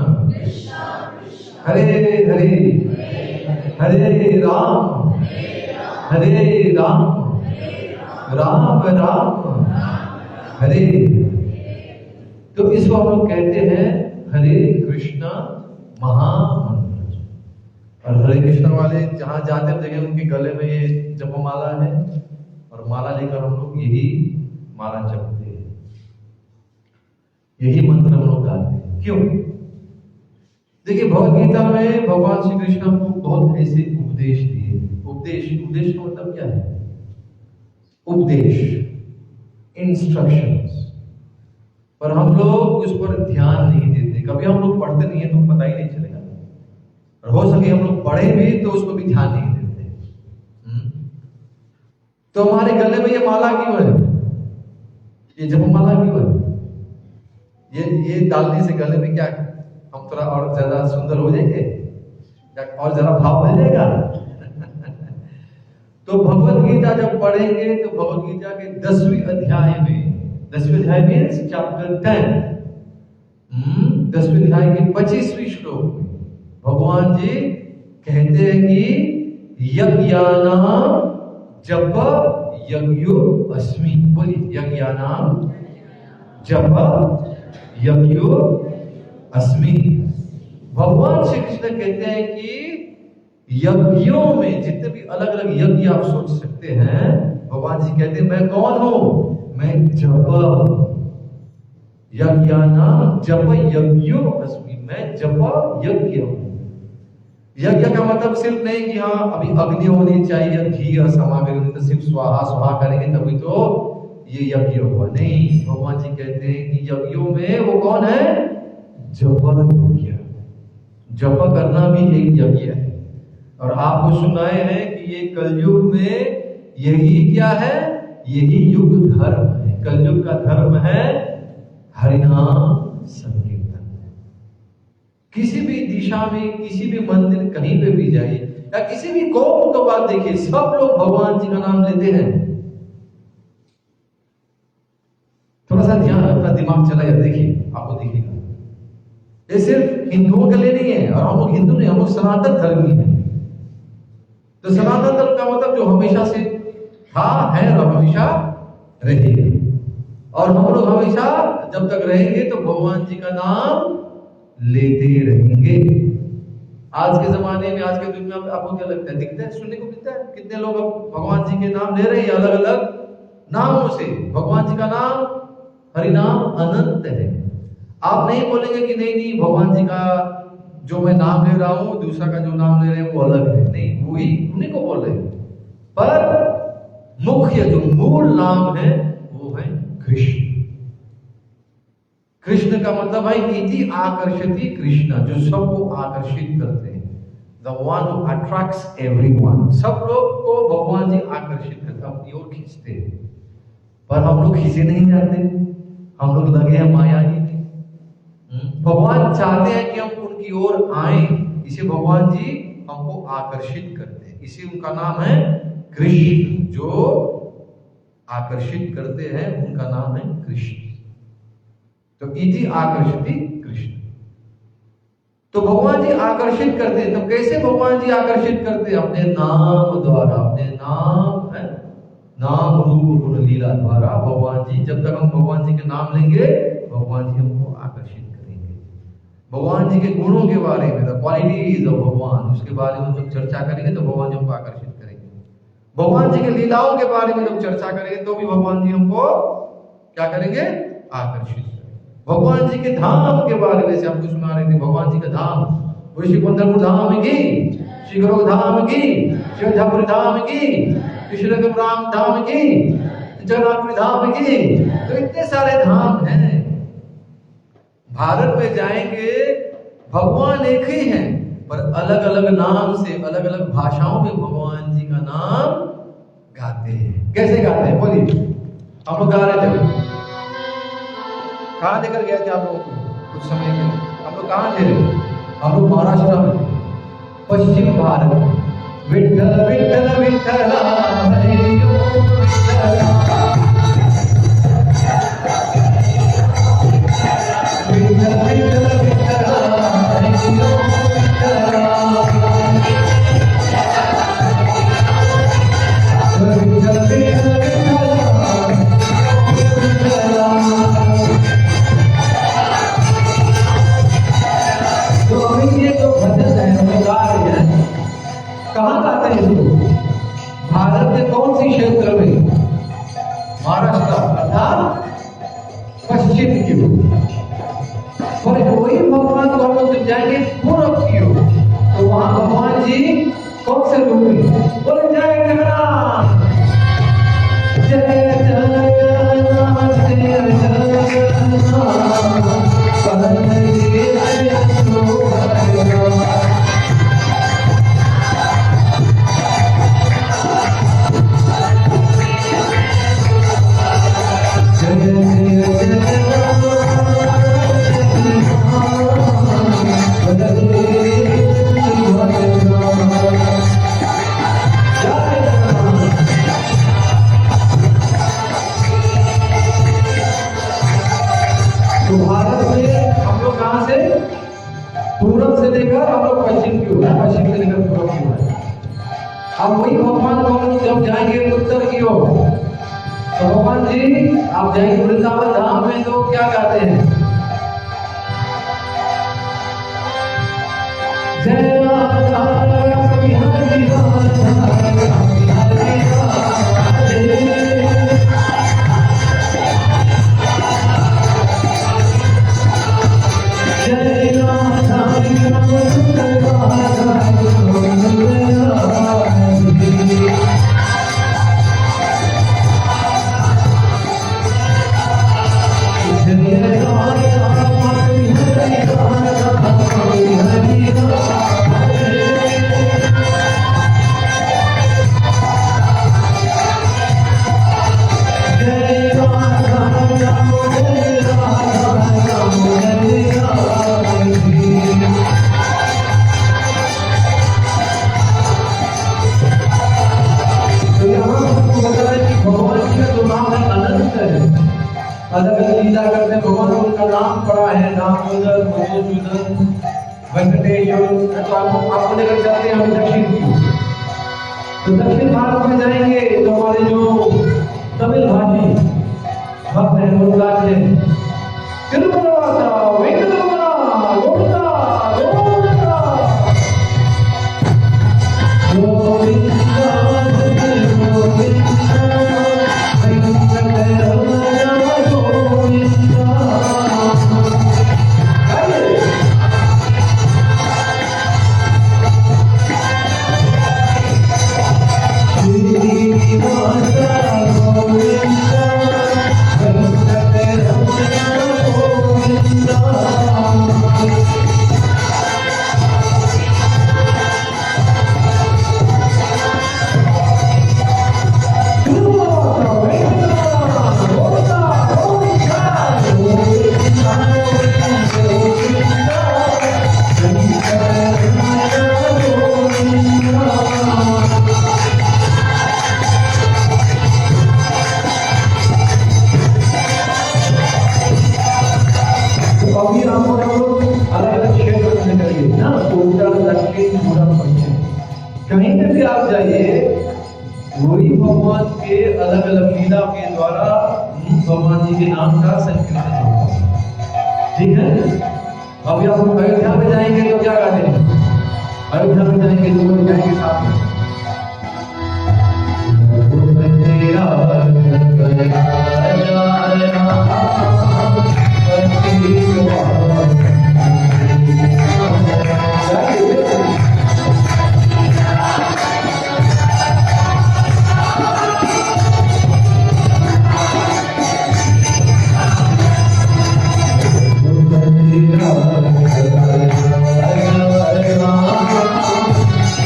Speaker 1: हरे हरे हरे राम राम राम हरे। तो इसको हम लोग कहते हैं हरे कृष्ण महामंत्र। और हरे कृष्ण वाले जहां जाते हैं जगह उनके गले में ये जपमाला है, और माला लेकर हम लोग यही माला जपते हैं, यही मंत्र हम लोग गाते हैं। क्यों? देखिए भगवद गीता में भगवान श्री कृष्ण हमको बहुत ऐसे उपदेश दिए। उपदेश का मतलब क्या है? उपदेश, इंस्ट्रक्शंस, पर हम लोग उस पर ध्यान नहीं देते। कभी हम लोग पढ़ते नहीं है तो पता ही नहीं चलेगा, और हो सके हम लोग पढ़े भी तो उसको भी ध्यान नहीं देते। तो हमारे गले में ये माला क्यों है? ये जपमाला क्यों है? ये डालने से गले में क्या हम थोड़ा और ज्यादा सुंदर हो जाएंगे, या और ज्यादा भाव बढ़ जाएगा? तो भगवत गीता जब पढ़ेंगे तो भगवत गीता के 10वें अध्याय में, 10वें अध्याय मीन्स चैप्टर 10, 10वें अध्याय के 25वें श्लोक में भगवान जी कहते हैं कि यज्ञानाम जप यज्ञो अस्मि। बोलिए, यज्ञानाम जप यज्ञो अस्मि। भगवान श्री कृष्ण कहते हैं कि यज्ञों में जितने भी अलग अलग यज्ञ आप सोच सकते हैं, भगवान जी कहते हैं मैं कौन हूं? मैं जप यज्ञानाम जप यज्ञो अस्मि। मैं जप यज्ञ हूं। यज्ञ का मतलब सिर्फ नहीं कि हाँ अभी अग्नि होनी चाहिए, घी और सामग्री होनी, तो सिर्फ स्वाहा स्वाहा करेंगे तभी तो ये यज्ञ हुआ। नहीं, भगवान जी कहते हैं कि यज्ञों में वो कौन है? जप यज्ञ। जप करना भी एक यज्ञ है। और आपको सुनाए हैं कि ये कलयुग में यही क्या है? यही युग धर्म है। कलयुग का धर्म है हरिनाम संकीर्तन। किसी भी दिशा में, किसी भी मंदिर, कहीं पे भी जाइए या किसी भी कौम को बात देखिए, सब लोग भगवान जी का नाम लेते हैं। थोड़ा सा ध्यान, अपना दिमाग चलाइए, देखिए आपको दिखेगा। ये सिर्फ हिंदुओं के लिए नहीं है, और हम लोग हिंदू नहीं, हम लोग सनातन धर्मी हैं। तो सनातन धर्म का मतलब जो हमेशा से था, है और हमेशा रहेगा। और हम लोग हमेशा जब तक रहेंगे तो भगवान जी का नाम लेते रहेंगे। आज के जमाने में, आज के दुनिया में आपको क्या लगता है? दिखता है, सुनने को मिलता है कितने लोग अब भगवान जी के नाम ले रहे हैं अलग अलग नामों से। भगवान जी का नाम हरिनाम अनंत है। आप नहीं बोलेंगे कि नहीं नहीं भगवान जी का जो मैं नाम ले रहा हूं, दूसरा का जो नाम ले रहे हैं वो अलग है। नहीं, वही उन्हीं को बोल रहे हैं। पर मुख्य जो मूल नाम है वो है कृष्ण। कृष्ण का मतलब है इति आकर्षति कृष्ण, जो सबको आकर्षित करते हैं। The one who attracts everyone। सब लोग को भगवान जी आकर्षित करते, अपनी ओर खींचते हैं। पर हम लोग खींचे नहीं जाते, हम लोग लगे हैं माया जी में। भगवान चाहते हैं कि हम उनकी ओर आए, इसे भगवान जी हमको आकर्षित करते हैं। इसे उनका नाम है कृष्ण। जो आकर्षित करते हैं उनका नाम है कृष्ण। तो इति आकर्षति कृष्ण। तो भगवान जी आकर्षित करते हैं। तो कैसे भगवान जी आकर्षित करते हैं? अपने नाम द्वारा, अपने नाम है, नाम रूप गुण लीला द्वारा। भगवान जी, जब तक हम भगवान जी के नाम लेंगे, भगवान जी हमको आकर्षित करेंगे। भगवान जी के गुणों के बारे में, द क्वालिटीज ऑफ भगवान, उसके बारे में जब चर्चा करेंगे तो भगवान जी हमको आकर्षित करेंगे। भगवान जी के लीलाओं के बारे में जब चर्चा करेंगे तो भी भगवान जी हमको क्या करेंगे? आकर्षित। भगवान जी के धाम के बारे में से आपको सुना रहे थे। भगवान जी का धाम, श्री पंढरपुर धाम की, श्री गुरु धाम की, श्री अयोध्यापुरी धाम की, कृष्ण राम धाम की, जगन्नाथपुरी धाम की। तो इतने सारे धाम हैं। भारत में जाएंगे, भगवान एक ही हैं, पर अलग अलग नाम से, अलग अलग भाषाओं में भगवान जी का नाम गाते हैं। कैसे गाते हैं? बोलिए। हम लोग गा रहे थे, कहाँ लेकर गए थे आप लोगों को कुछ समय के लिए? हम लोग कहाँ थे? हम लोग महाराष्ट्र में, पश्चिम भारत में। विठ्ठल विठ्ठल विठ्ठल हरे कहाँ गाते हैं इसको? भारत के कौन सी क्षेत्र में? महाराष्ट्र अर्थात पश्चिम की ओर। पर वही भगवान को हम लोग जाएंगे पूर्व की ओर, तो वहां भगवान जी कौन से रूप में? बोले जय जगन्नाथ, जय जगन्नाथ, जय जगन्नाथ। अब वही भगवान को जब जाएंगे उत्तर की ओर, तो भगवान जी आप जाएंगे वृंदावन धाम में तो क्या गाते हैं? जय राधा बिहारी अलग अलग लीला करते भगवान उनका नाम पड़ा है, दामोदर, मधुसूदन, वेंकटेश्वर। तो आपको लेकर जाते हैं हम दक्षिण की, तो दक्षिण भारत में जाएंगे तो हमारे जो तमिल भाषी भक्त हैं वो गाते हैं तिरुमलवासा वेंकटरमण गोविंदा गोविंदा कहीं पे भी आप जाइए वही भगवान के अलग अलग लीला के द्वारा भगवान जी के नाम का संकीर्तन होगा। ठीक है, अभी आप अयोध्या में जाएंगे तो क्या गाते हैं? अयोध्या में जाएंगे तो जाएंगे साथ में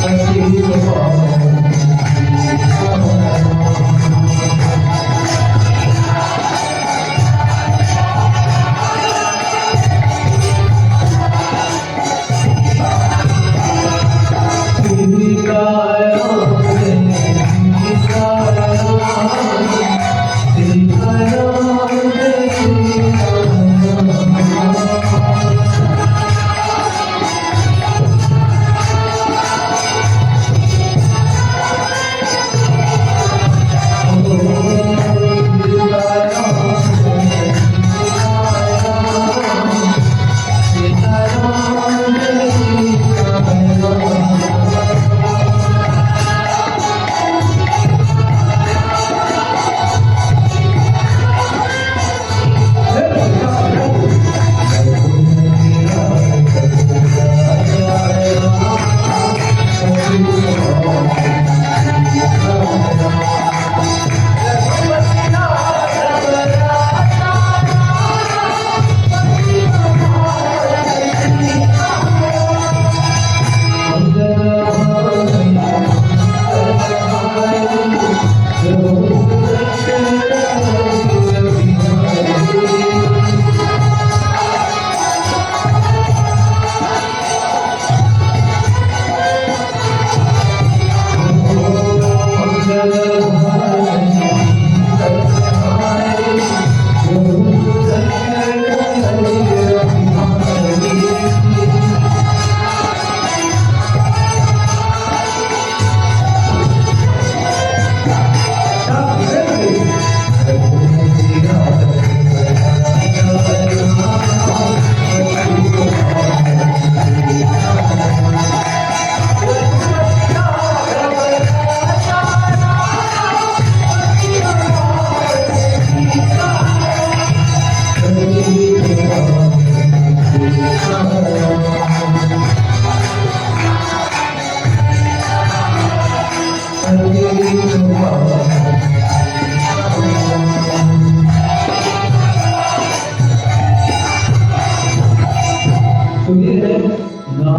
Speaker 2: Thank you.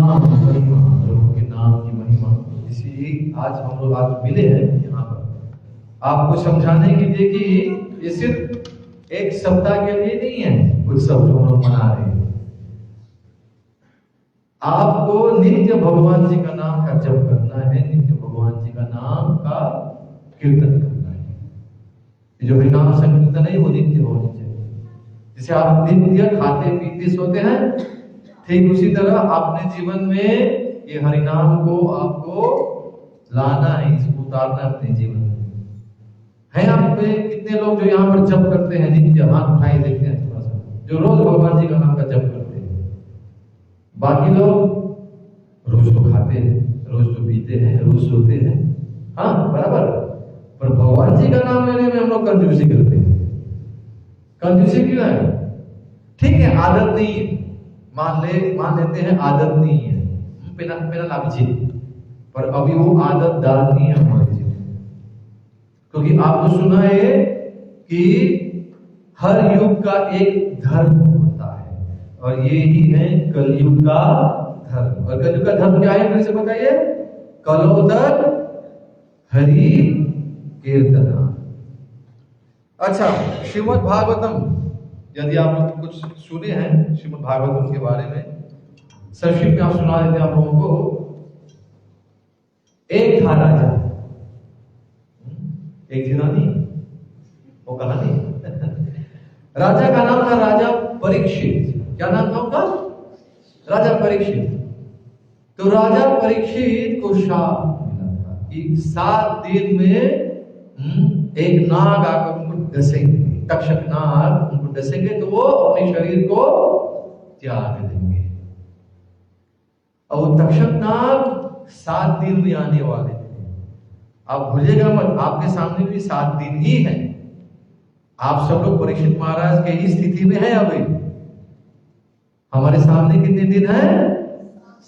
Speaker 1: नाम महिमा, प्रभु के नाम की महिमा। इसी आज हम लोग आज मिले हैं यहाँ पर आपको समझाने के लिए कि ये सिर्फ एक सप्ताह के लिए नहीं है उत्सव जो हम लोग मना रहे हैं। आपको नित्य भगवान जी का नाम का जप करना है, नित्य भगवान जी का नाम का कीर्तन करना है। ये जो हरिनाम संकीर्तन है वो नित्य होनी चाहिए। जैसे आप नित्य खाते पीते सोते हैं, ठीक उसी तरह अपने जीवन में ये हरिनाम को आपको लाना है, इसको उतारना अपने जीवन में। है आप में कितने लोग जो यहाँ पर जप करते हैं नित्य? हाथ उठाई देखते हैं थोड़ा सा, जो रोज भगवान जी का नाम का जप करते हैं। बाकी लोग रोज तो खाते हैं, रोज तो पीते हैं, रोज सोते हैं, हाँ बराबर, पर भगवान जी का नाम लेने में हम लोग कंजूसी करते हैं। कंजूसी क्यों है? ठीक है, आदत नहीं है, मान लेते हैं आदत नहीं है, पेना लाभिजी, पर अभी वो आदत डालनी है हमारे जीवन में। क्योंकि आपको सुना है कि हर युग का एक धर्म होता है और ये ही है कलयुग का धर्म। और कलयुग का धर्म क्या है? फिर से बताइए। कलोदर हरि कीर्तना। अच्छा, श्रीमद् भागवतम, यदि आप लोग कुछ सुने हैं श्रीमद् भागवतम के बारे में, संक्षिप्त में आप सुना देते हैं आप लोगों को। एक था राजा, एक जिनानी, वो कहानी राजा का नाम था राजा परीक्षित। क्या नाम था उनका? राजा परीक्षित। तो राजा परीक्षित को शाप मिला था कि 7 दिन में एक नाग आकर उनको डसेंगे, तक्षक नाग उनको डसेंगे तो वो अपने शरीर को त्याग देंगे। और वो तक्षक नाग 7 दिन में आने वाले थे। आप भूलिएगा मत, आपके सामने भी 7 दिन ही है। आप सब लोग परीक्षित महाराज के ही स्थिति में हैं अभी। हमारे सामने कितने दिन हैं?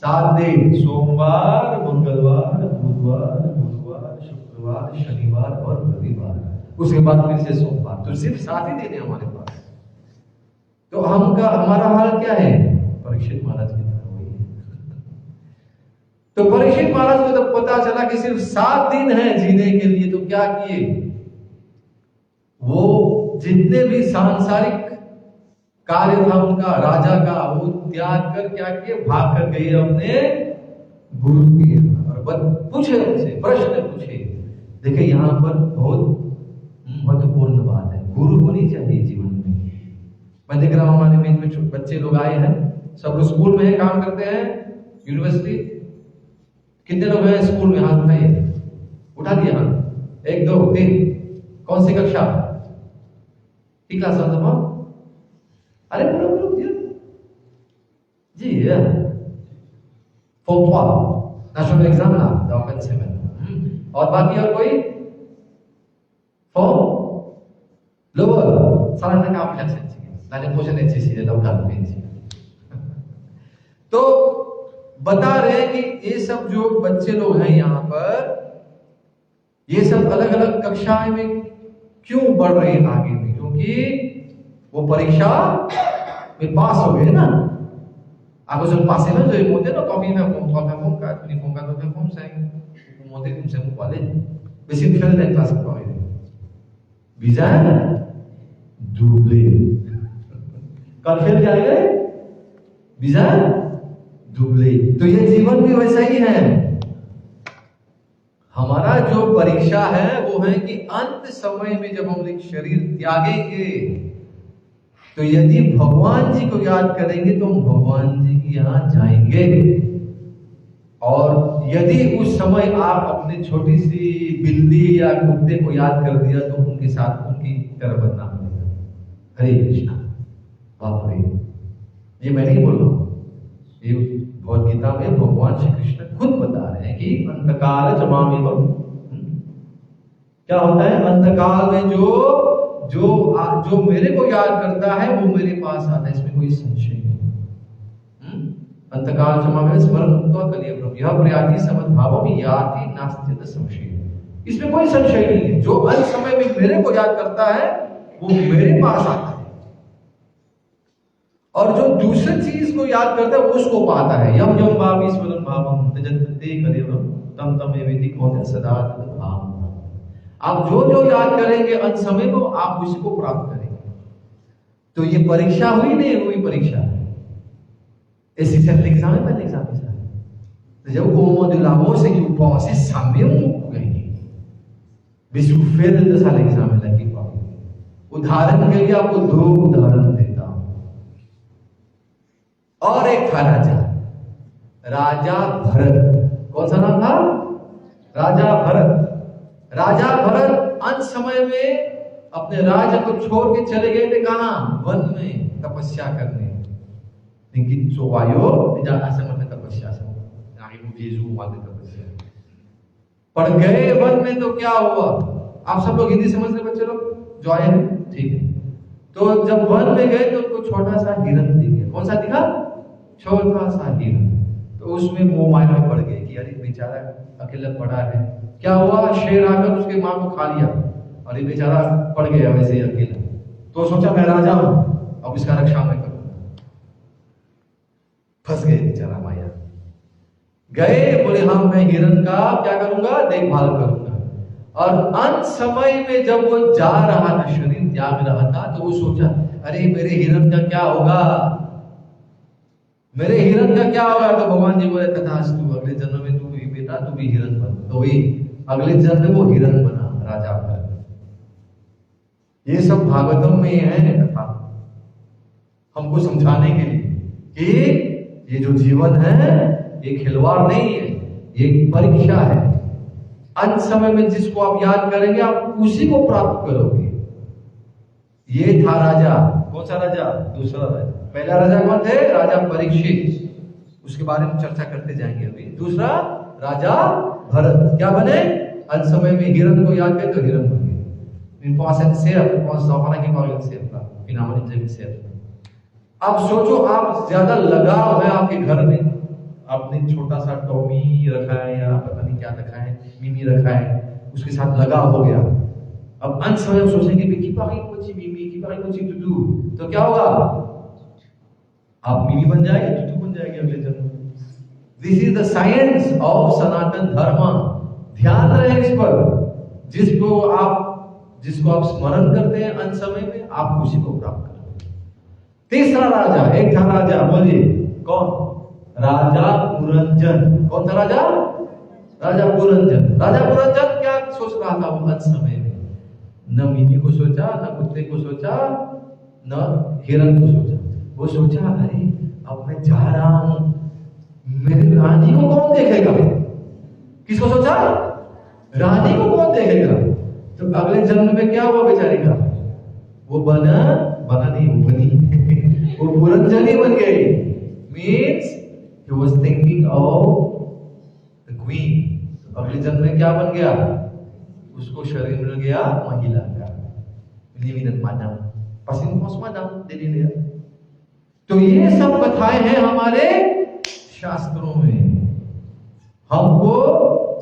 Speaker 1: 7 दिन। सोमवार, मंगलवार, बुधवार, गुरुवार, शुक्रवार, शनिवार और रविवार। उसके बाद फिर से सोमवार। तो सिर्फ 7 ही दिन है हमारे पास। तो हमारा हाल क्या है? परीक्षित महाराज की तरह वही है। तो परीक्षित महाराज को जब पता चला कि सिर्फ 7 दिन है जीने के लिए, तो क्या किए? वो जितने भी सांसारिक कार्य था उनका, राजा का, वो त्याग कर क्या किए? भाग कर गए अपने गुरु के और पूछे, उनसे प्रश्न पूछे। देखिए यहाँ पर बहुत महत्वपूर्ण बात है, गुरु होनी चाहिए जीवन में। मैं देख रहा हूँ हमारे बीच में बच्चे लोग आए हैं, सब लोग स्कूल में है, काम करते हैं, यूनिवर्सिटी। कितने लोग हैं स्कूल में? हाथ उठाइए, उठा दिए हाथ। 1 2 3। कौन सी कक्षा? ठीक है सर। अरे बोलो जी, फॉर्म 3 नेशनल एग्जाम ना डॉक्टर 7। और बाकी और कोई? फॉर्म लोअर सारा का आप लक्ष्य नाले पोषण अच्छी सी डॉक्टर में। तो बता रहे हैं कि ये सब जो बच्चे लोग हैं यहाँ पर, ये सब अलग अलग कक्षाएं में क्यों बढ़ रहे हैं आगे में? क्योंकि वो परीक्षा में पास हो गए ना। आपको जो पास है ना, जो होते ना कॉपी में फॉर्म का यूनिफॉर्म का तो फॉर्म से मोते तुमसे मुकाले बेसिक खेल है क्लास का है वीजा है ना दुबले कल खेल जाएगा वीजा दुबले। तो ये जीवन भी वैसा ही है। हमारा जो परीक्षा है वो है कि अंत समय में जब हम एक शरीर त्यागेंगे, तो यदि भगवान जी को याद करेंगे तो हम भगवान जी के यहाँ जाएंगे। और यदि उस समय आप अपने छोटी सी बिल्ली या कुत्ते को याद कर दिया तो उनके साथ उनकी तरह बदनाम होगा। हरे कृष्णा। बाप रे, ये मैं नहीं बोल रहा हूँ, ये भगवद गीता में भगवान श्री कृष्ण खुद बता रहे हैं कि अंतकाल जमामेव। क्या होता है अंतकाल में? जो मेरे को याद करता है वो मेरे पास आता है, इसमें कोई संशय नहीं। अंतकाल जमामेव स्मरण मुक्त्वा कलियुगम यह प्रयाति समद्भावम याति नास्ति संशय। इसमें कोई संशय नहीं है। जो अंत समय में मेरे को याद करता है वो मेरे पास आता है। और जो दूसरी चीज को याद करता है उसको पाता है। यम यम भावीश्वरम भावम तजते करेवम तम तम एवेति कौन सदा भाव। आप जो जो याद करेंगे अंत समय को आप उसी को प्राप्त करेंगे। तो ये परीक्षा हुई नहीं हुई परीक्षा ऐसी एग्जाम है। पहले एग्जाम तो जब वो मोदुलाओ से कि उपवास सामने गई विश्व फेल साल एग्जाम में लगी पाओ। उदाहरण के लिए आपको 2 उदाहरण देता हूं। और एक था राजा भरत। कौन सा नाम था? राजा भरत। राजा भरत अंत समय में अपने राज्य को छोड़ के चले गए थे कहां? वन में तपस्या करने। लेकिन चोवायो आश्रम में तपस्या से तपस्या पढ़ गए वन में तो क्या हुआ? आप सब लोग हिंदी समझते बच्चे लोग जो आए हैं, ठीक है। तो जब वन में गए तो उनको छोटा सा हिरन दिख गया। कौन सा दिखा? छोटा सा हिरन। तो उसमें मोह माया में पड़ गए कि अरे बेचारा अकेला पड़ा है। क्या हुआ? शेर आकर उसके मां को खा लिया और ये बेचारा पड़ गया वैसे ही अकेला। तो सोचा मैं राजा हूं, अब इसका रक्षा मैं करूंगा। फंस गए बेचारा माया। गए बोले हाँ मैं हिरन का क्या करूंगा? देखभाल करूंगा। और अंत समय में जब वो जा रहा था, शरीर त्याग रहा था, तो वो सोचा अरे मेरे हिरन का क्या होगा? मेरे हिरन का क्या होगा? तो भगवान जी बोले तथास्तु, अगले जन्म में तू भी बेटा तू भी हिरन बन। तो वही अगले जन्म में वो हिरन बना राजा का। ये सब भागवतम में है कथा, हमको समझाने के लिए कि ये जो जीवन है ये खिलवाड़ नहीं है, ये परीक्षा है। अंत समय में जिसको आप याद करेंगे आप उसी को प्राप्त करोगे। ये था राजा। कौन सा राजा? दूसरा राजा। पहला राजा कौन थे? राजा परीक्षित, उसके बारे में चर्चा करते जाएंगे अभी। दूसरा राजा भरत क्या बने? अंत समय में हिरन को याद करें तो हिरन बन गए। अब सोचो आप ज्यादा लगाव है आपके घर में, आपने छोटा सा टॉमी रखा है या पता नहीं क्या रखा है, मिमी रखा है, उसके साथ लगाव हो गया। अब अंत समय हम सोचेंगे कि पागी कोची मिमी की पागी कोची टुटू, तो क्या होगा? आप मिमी बन जाएंगे, टुटू बन जाएंगे अगले जन्म। This is the science of Sanatan Dharma. ध्यान रहे इस पर। जिसको आप स्मरण करते हैं अंत समय में आप उसी को प्राप्त करेंगे। तीसरा राजा, एक था राजा, बोलिए कौन? राजा पुरंजन। कौन था राजा? राजा पुरंजन। राजा पुरंजन क्या सोच रहा था वो अंत समय में? न मिमी को सोचा, न कुत्ते को सोचा, न हिरन को सोचा। वो सोचा अरे अब मैं जा रहा हूं, मेरी रानी को कौन देखेगा? किसको सोचा? रानी को कौन देखेगा? तो अगले जन्म में क्या हुआ बेचारी का? वो बना नहीं, वो बनी वो पुरंजनी बन गई। Means he was thinking of the queen। तो अगले जन्म में क्या बन गया? उसको शरीर मिल गया महिला का, लिविनन मानव पसिन पॉस मानव दे दिया। तो ये सब कथाएं हैं हमारे शास्त्रों में, हमको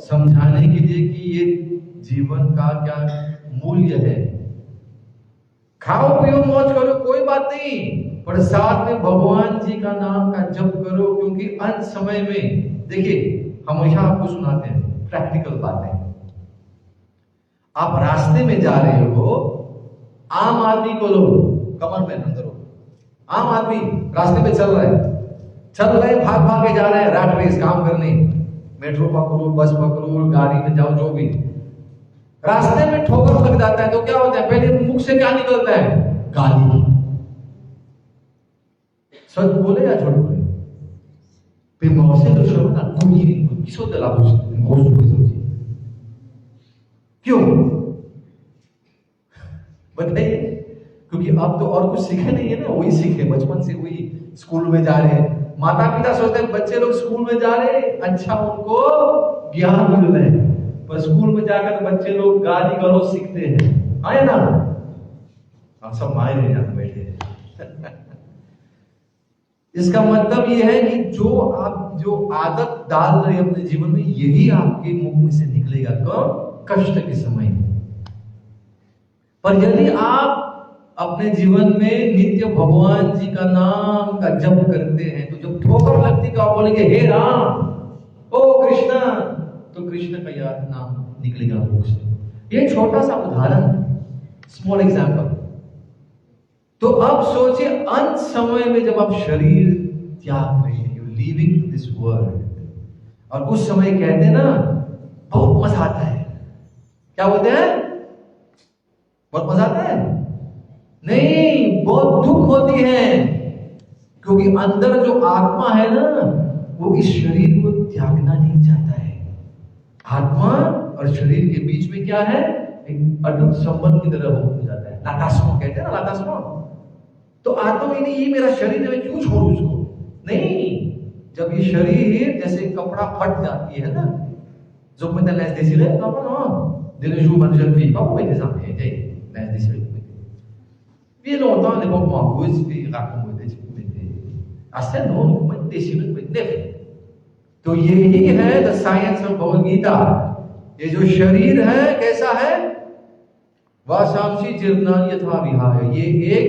Speaker 1: समझाने के लिए कि ये जीवन का क्या मूल्य है। खाओ पियो मौज करो कोई बात नहीं, पर साथ में भगवान जी का नाम का जप करो, क्योंकि अंत समय में देखिए हमेशा आपको सुनाते हैं प्रैक्टिकल बातें। आप रास्ते में जा रहे हो, आम आदमी को लो, कमर में अंदर हो, आम आदमी रास्ते में चल रहे भाग भाग के जा रहे हैं, रैट रेस काम करने, मेट्रो पकड़ो, बस पकड़ो, गाड़ी में जाओ, जो भी। रास्ते में ठोकर लग जाता है तो क्या होता है? पहले मुख से क्या निकलता है? गाली। सच बोले या झूठ बोले? फिर मौसे तो शर्म ना कोई किसो दला क्यों बताइए? क्योंकि अब तो और कुछ सीखे नहीं है ना, वही सीखे बचपन से, वही स्कूल में जा रहे हैं। माता पिता सोचते हैं बच्चे लोग स्कूल में जा रहे हैं, अच्छा उनको ज्ञान मिल रहे हैं, पर स्कूल में जाकर बच्चे लोग गाली गलौज सीखते हैं, आए ना? आप सब माए नहीं जाते बैठे इसका मतलब ये है कि जो आदत डाल रहे हैं अपने जीवन में, यही आपके मुख में से निकलेगा कब? कष्ट के समय। पर यदि आप अपने जीवन में नित्य भगवान जी का नाम का जप करते हैं, तो जब ठोकर लगती तो आप बोलेंगे हे राम, ओ कृष्णा, तो कृष्ण का याद नाम निकलेगा मुख से। ये छोटा सा उदाहरण है, स्मॉल एग्जाम्पल। तो अब सोचिए अंत समय में जब आप शरीर त्याग रहे हैं, यू लीविंग दिस वर्ल्ड, और उस समय कहते हैं ना बहुत मजा आता है। क्या बोलते हैं? बहुत मजा आता है? नहीं, बहुत दुख होती है, क्योंकि अंदर जो आत्मा है ना, वो इस शरीर को त्यागना नहीं चाहता है। आत्मा और शरीर के बीच में क्या है? एक अटूट संबंध की तरह हो जाता है। लाटास्मो कहते हैं ना, लाटास्मो। तो आत्मा में नहीं, ये मेरा शरीर है, मैं क्यों छोड़ूं उसको? नहीं, जब ये शरीर जैसे कपड़ा फट जाती है ना, जो मैं les désirer apa no de le jour manuel vie pas pour des amis des les désirer bien longtemps l'époque moi vous puis raconter des trucs assez non moi désirer में नेफ। तो यही है the science of Bhagavad Gita. ये जो शरीर है कैसा है? वासांसी जीर्णा यथा विहाय, ये एक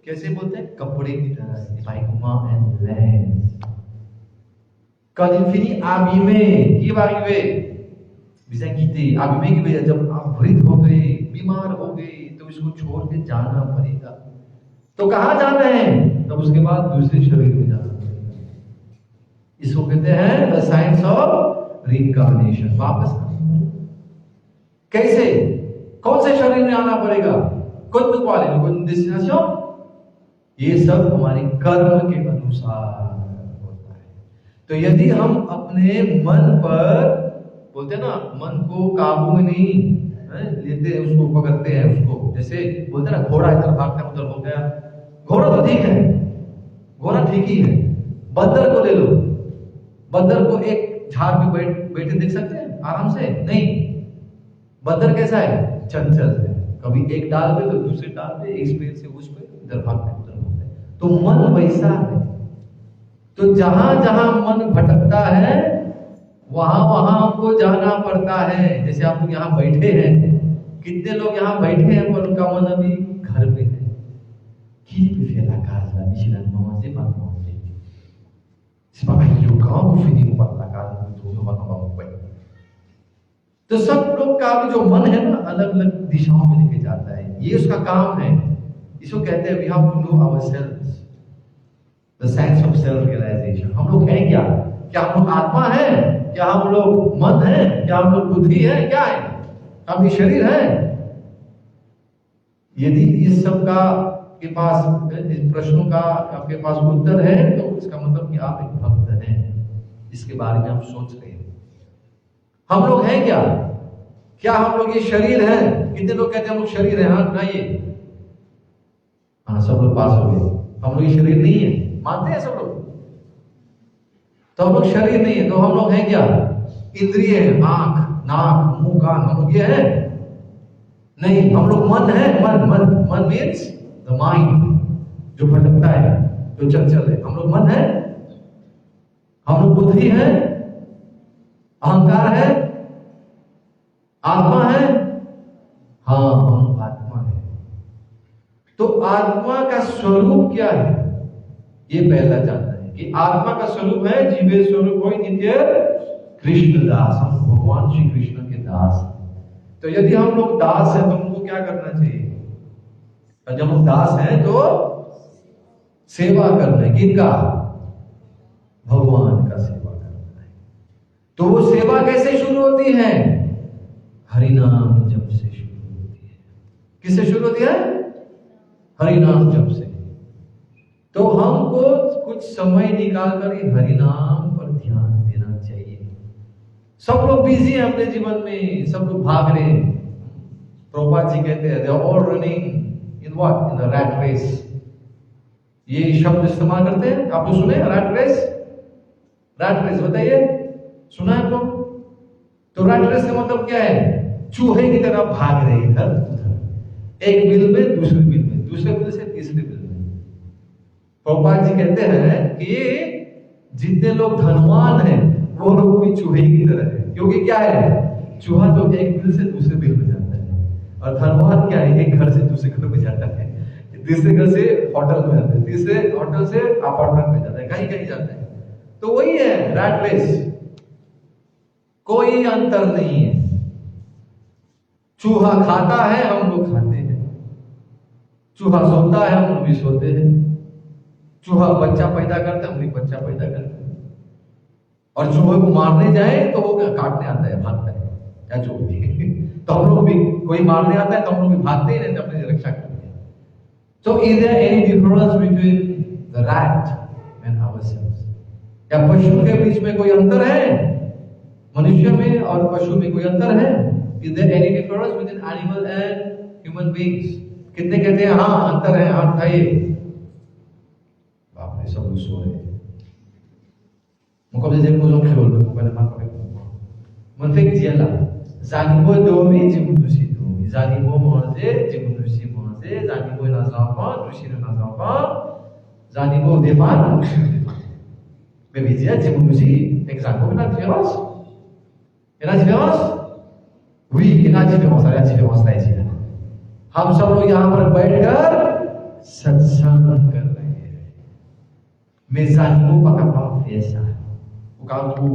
Speaker 1: कैसे बोलते हैं, कपड़े की तरह है, like and lens. Quand il finit abîmé, qui va arriver? Vous inquiétez, abîmé की वजह जब आप वृद्ध हो गए, बीमार हो गए, तो इसको छोड़ के जाना पड़ेगा। तो कहाँ जाना है? तब उसके बाद दूसरे शरीर में जाना पड़ेगा। इसको कहते हैं द साइंस ऑफ रिइंकार्नेशन, वापस कैसे, कौन से शरीर में आना पड़ेगा? कौन वाले कौन डेस्टिनेशन? ये सब हमारे कर्म के अनुसार होता है। तो यदि हम अपने मन पर, बोलते हैं ना, मन को काबू में नहीं लेते हैं, उसको पकड़ते हैं, उसको जैसे बोलते हैं ना, घोड़ा इधर भागता उधर हो गया। घोड़ा तो ठीक है, घोड़ा ठीक ही है। बंदर को ले लो, बंदर को एक झाड़ पे बैठे देख सकते हैं आराम से? नहीं। बंदर कैसा है? चंचल है, कभी एक डाल पे तो दूसरे डाल पे, एक पेड़ से उस पे, इधर भागता है उधर भागता है। तो मन वैसा है। तो जहां जहां मन भटकता है वहां वहां हमको जाना पड़ता है। जैसे आप लोग यहाँ बैठे हैं, कितने लोग यहाँ बैठे हैं पर उनका मन अभी घर पे है। तो सब लोग का भी जो मन है ना, अलग अलग दिशाओं में लेके जाता है, ये उसका काम है। इसको कहते हैं we have to know ourselves, the science of self realisation. हम लोग हैं क्या? क्या हम लोग आत्मा है? क्या हम लोग मन है? क्या हम लोग बुद्धि है? क्या है हम? ये शरीर है? यदि इस सब का के पास, इस प्रश्नों का आपके पास उत्तर है, तो इसका मतलब कि आप एक भक्त हैं, इसके बारे में आप सोच रहे हैं। हम लोग हैं क्या? क्या हम लोग ये शरीर है? कितने लोग कहते हैं हम लोग शरीर है? हाँ सुनाइए। हाँ, सब लोग पास हो गए। हम लोग ये शरीर नहीं है, मानते हैं सब लोग? तो हम लोग शरीर नहीं है, तो हम लोग हैं क्या? इंद्रिय है, आंख, नाक, मुंह, कान, हम लोग ये है? नहीं, हम लोग मन है। मन मीन्स द माइंड, जो भटकता है, जो चंचल है, हम लोग मन है। हम लोग बुद्धि है, अहंकार है, आत्मा है। हाँ, हम आत्मा है। तो आत्मा का स्वरूप क्या है? ये पहला जानना है कि आत्मा का स्वरूप है जीवे स्वरूप हो नित्य कृष्ण दास। हम भगवान श्री कृष्ण के दास। तो यदि हम लोग दास हैं तो हमको क्या करना चाहिए? और जब हम दास हैं तो सेवा करना है। किनका? भगवान का सेवा करना है। तो वो सेवा कैसे शुरू होती है? हरिनाम जप से शुरू होती है। किससे शुरू होती है? हरिनाम जप से। तो हमको कुछ समय निकालकर ये हरिनाम पर ध्यान देना चाहिए। सब लोग बिजी हैं अपने जीवन में, सब लोग भाग रहे हैं। प्रभुपाद जी कहते हैं, they are all running in what? In the rat race. ये शब्द इस्तेमाल करते हैं, आप लोग सुने? rat race? rat race बताइए, सुना है आप लोग? तो rat race का मतलब क्या है? चूहे की तरह भाग रहे हैं इधर उधर, एक बिल में दूसरे बिल में, दूसरे बिल से तीसरे बिल में। प्रभुपाद जी कहते हैं कि जितने लोग धनवान हैं वो लोग भी चूहे की तरह है। क्योंकि क्या है? चूहा तो एक बिल से दूसरे बिल में जाता है, और धनवान क्या है, एक घर से दूसरे घर में जाता है, तीसरे घर से होटल में जाता है, तीसरे होटल से अपार्टमेंट में जाता है, कहीं कहीं जाता है। तो वही है रैट रेस, कोई अंतर नहीं है। चूहा खाता है, हम लोग खाते हैं। चूहा सोता है, हम लोग भी सोते हैं। चूहा बच्चा पैदा करता है, हम भी बच्चा पैदा करते हैं। और चूहे को मारने जाए तो वो काटने आता है, भागता है, या जो भी तो हम लोग भी, कोई मारने आता है तो हम लोग भी भागते ही रहते, अपनी रक्षा करते हैं। So is there any difference between the rat and ourselves? क्या पशु के बीच में कोई अंतर है? मनुष्य में और पशु में कोई अंतर है? Is there any difference between animal and human beings? कितने कहते हैं हाँ अंतर है, हाँ उठाइए। बाप रे, सब लोग सो रहे हैं। मुझको जैसे मुझे खेल रहे हो, पहले माँ को मनफेक जियाला, जानिबो दोमी जिमुनुसी दोमी, जानिबो मौजे जिमुनुसी मौजे, जानिबो नाजाफा दुशिर नाजाफा, जानिबो देफान दुशिर देफान। Bebizia जिमुनुसी exact ou na différence? Il y a la différence? Oui, il y a la différence, il y a la différence là ici. हम सब लोग यहाँ पर बैठकर सत्संग कर रहे हैं। मैं जानिबो pakapa fiesa. O cara do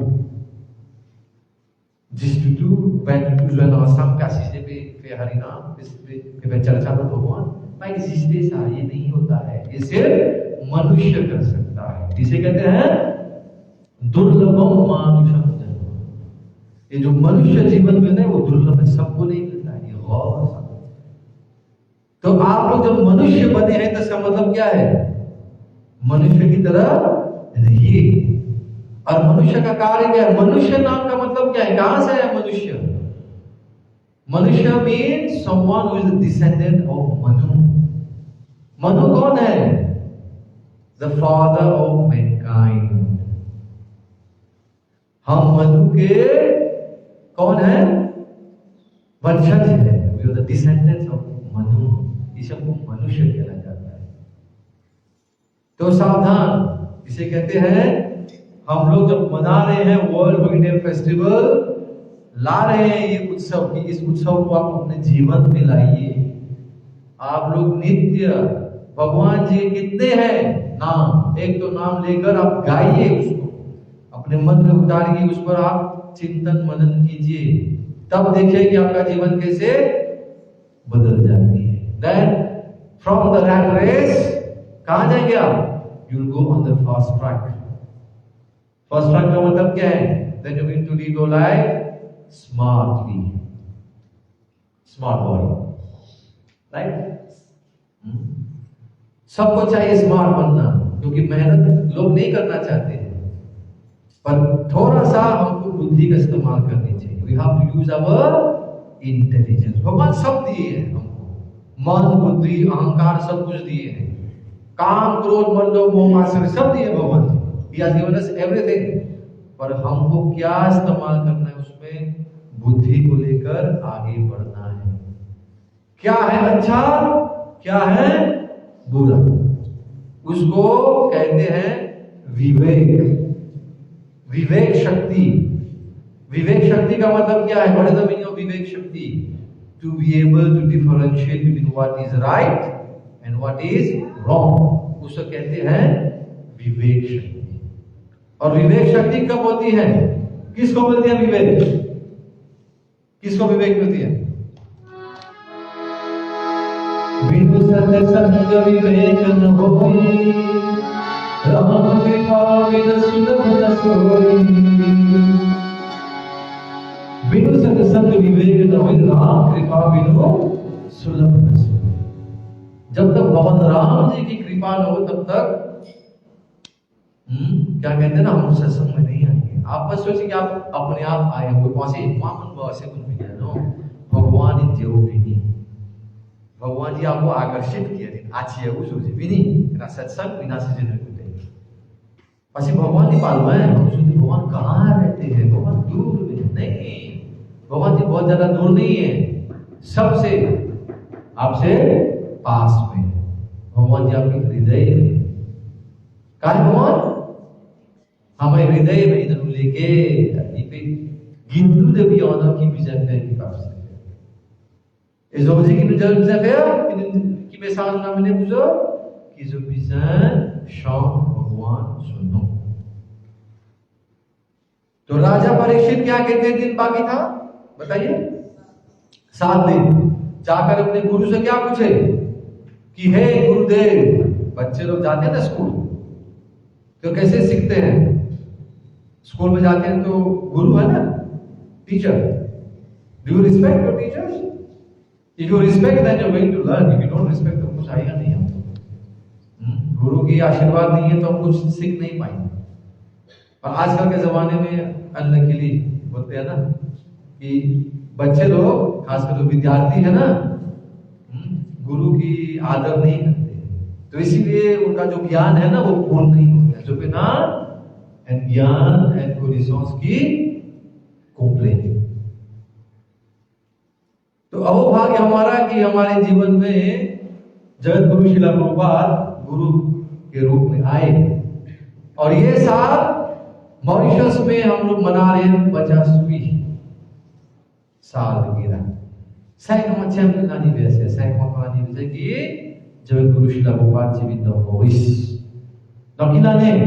Speaker 1: Distritu pentru tujuan ensemble का शीशे पे हरिनाम पे चर्चा में भगवान भाई existे सा, ये नहीं होता है, ये सिर्फ मनुष्य कर सकता है। इसे कहते हैं दुर्लभम मानुषम जन्म। ये जो मनुष्य जीवन मिलता है वो दुर्लभ है, सबको नहीं मिलता है, ये गौर। तो आप लोग जब मनुष्य बने हैं तो इसका मतलब क्या है? मनुष्य की तरह रहिए। और मनुष्य का कार्य क्या है? मनुष्य नाम का मतलब क्या है? कहां से है मनुष्य? मनुष्य means someone who is the descendant of Manu. Manu कौन है? The father of mankind. हम मनु के कौन है? वंशज है। We are the descendants of Manu. इसे हमको मनुष्य कहना जाता है। तो सावधान, इसे कहते हैं हम लोग जब मना रहे हैं वर्ल्ड विगनेम फेस्टिवल, ला रहे हैं ये उत्सव की, इस उत्सव को आप अपने जीवन में लाइए। आप लोग नित्य भगवान जी कितने हैं नाम, एक तो नाम लेकर आप गाइए उसको, अपने मन में उतारिए, उस पर आप चिंतन मनन कीजिए, तब देखिए कि आपका जीवन कैसे बदल जाती है। Then from the rat race कहां जाएंगे आप? You'll go on the fast track. Fast track का मतलब क्या है? Then you're going to live your life smartly. Smart boy, right? सबको चाहिए स्मार्ट बनना, क्योंकि मेहनत लोग नहीं करना चाहते हैं, पर थोड़ा सा हमको बुद्धि का इस्तेमाल करनी चाहिए। We have to use our intelligence. भगवान सब दिए हैं हमको, मन बुद्धि अहंकार सब कुछ दिए हैं, काम क्रोध मन लोभ मोह आश्चर्य सब दिए भगवान जी। He has given us everything. पर हमको क्या इस्तेमाल करना है? उसमें बुद्धि को लेकर आगे बढ़ना है। क्या है अच्छा, क्या है बुरा, उसको कहते हैं विवेक। विवेक शक्ति। विवेक शक्ति का मतलब क्या है? What is the meaning of Vivek Shakti? To be able to differentiate between what is right and what is wrong, उसको कहते हैं विवेक शक्ति। और विवेक शक्ति कब होती है? किसको मिलती है विवेक? किसको विवेक मिलती है? बिनु सत्संग विवेक न होई, राम कृपा बिनु सुलभ न सोई। बिनु सत्संग विवेक न होई, राम कृपा बिनु सुलभ न सोई। जब तक भगवान राम जी की कृपा न हो तब तक क्या कहते हैं ना, हम सत्संग में नहीं आएंगे। आप बस सोचिए कि आप अपने आप आए हुए पासे मामन बसे कुछ भी नो भगवान इन जेव विनी, भगवान जी आपको आकर्षित किए थे आज ये उस विनी ना सत्संग बिना से जन होते पासे भगवान ही पालवा है। हम सोचते भगवान कहाँ रहते हैं? भगवान दूर में नहीं, भगवान जी बहुत ज्यादा दूर नहीं है, सबसे आपसे पास में। भगवान जी आपके हृदय में। कहा भगवान हमारे हृदय में इधर लेके गिंदू देवी की विजय की पास Ils ont dit qu'ils nous devaient faire, qui message nous amener vous autres, qu'ils ont besoin chanter भगवान son nom. तो राजा परीक्षित क्या कितने दिन बाकी था बताइए? 7 दिन. जाकर अपने गुरु से क्या पूछे कि हे गुरुदेव, बच्चे लोग जाते हैं ना स्कूल, तो कैसे सीखते हैं? स्कूल में जाते हैं तो गुरु है ना, teacher. Do you respect your teachers? If you respect, then you're going to learn. If you don't respect, तो कुछ आएगा नहीं हमको. गुरु की आशीर्वाद नहीं है तो हम कुछ सीख नहीं पाएंगे. और आजकल के जमाने में अनलकीली बोलते हैं ना कि बच्चे लोग, खासकर जो विद्यार्थी है ना, गुरु की आदर नहीं करते, तो इसीलिए उनका जो ज्ञान है ना वो पूर्ण नहीं होता. जो बिना ज्ञान एंड connaissance की कंप्लेन. तो अहोभाग्य हमारा कि हमारे जीवन में जगत गुरु श्रील प्रभुपाद गुरु के रूप में आए. और ये साल मॉरिशस में हम लोग मना रहे हैं 50वीं सालगिरह. Saya macam ni biasa, saya makan ni biasa कि Jagat Guru Srila Prabhupada ji with Maurice. Donc il en est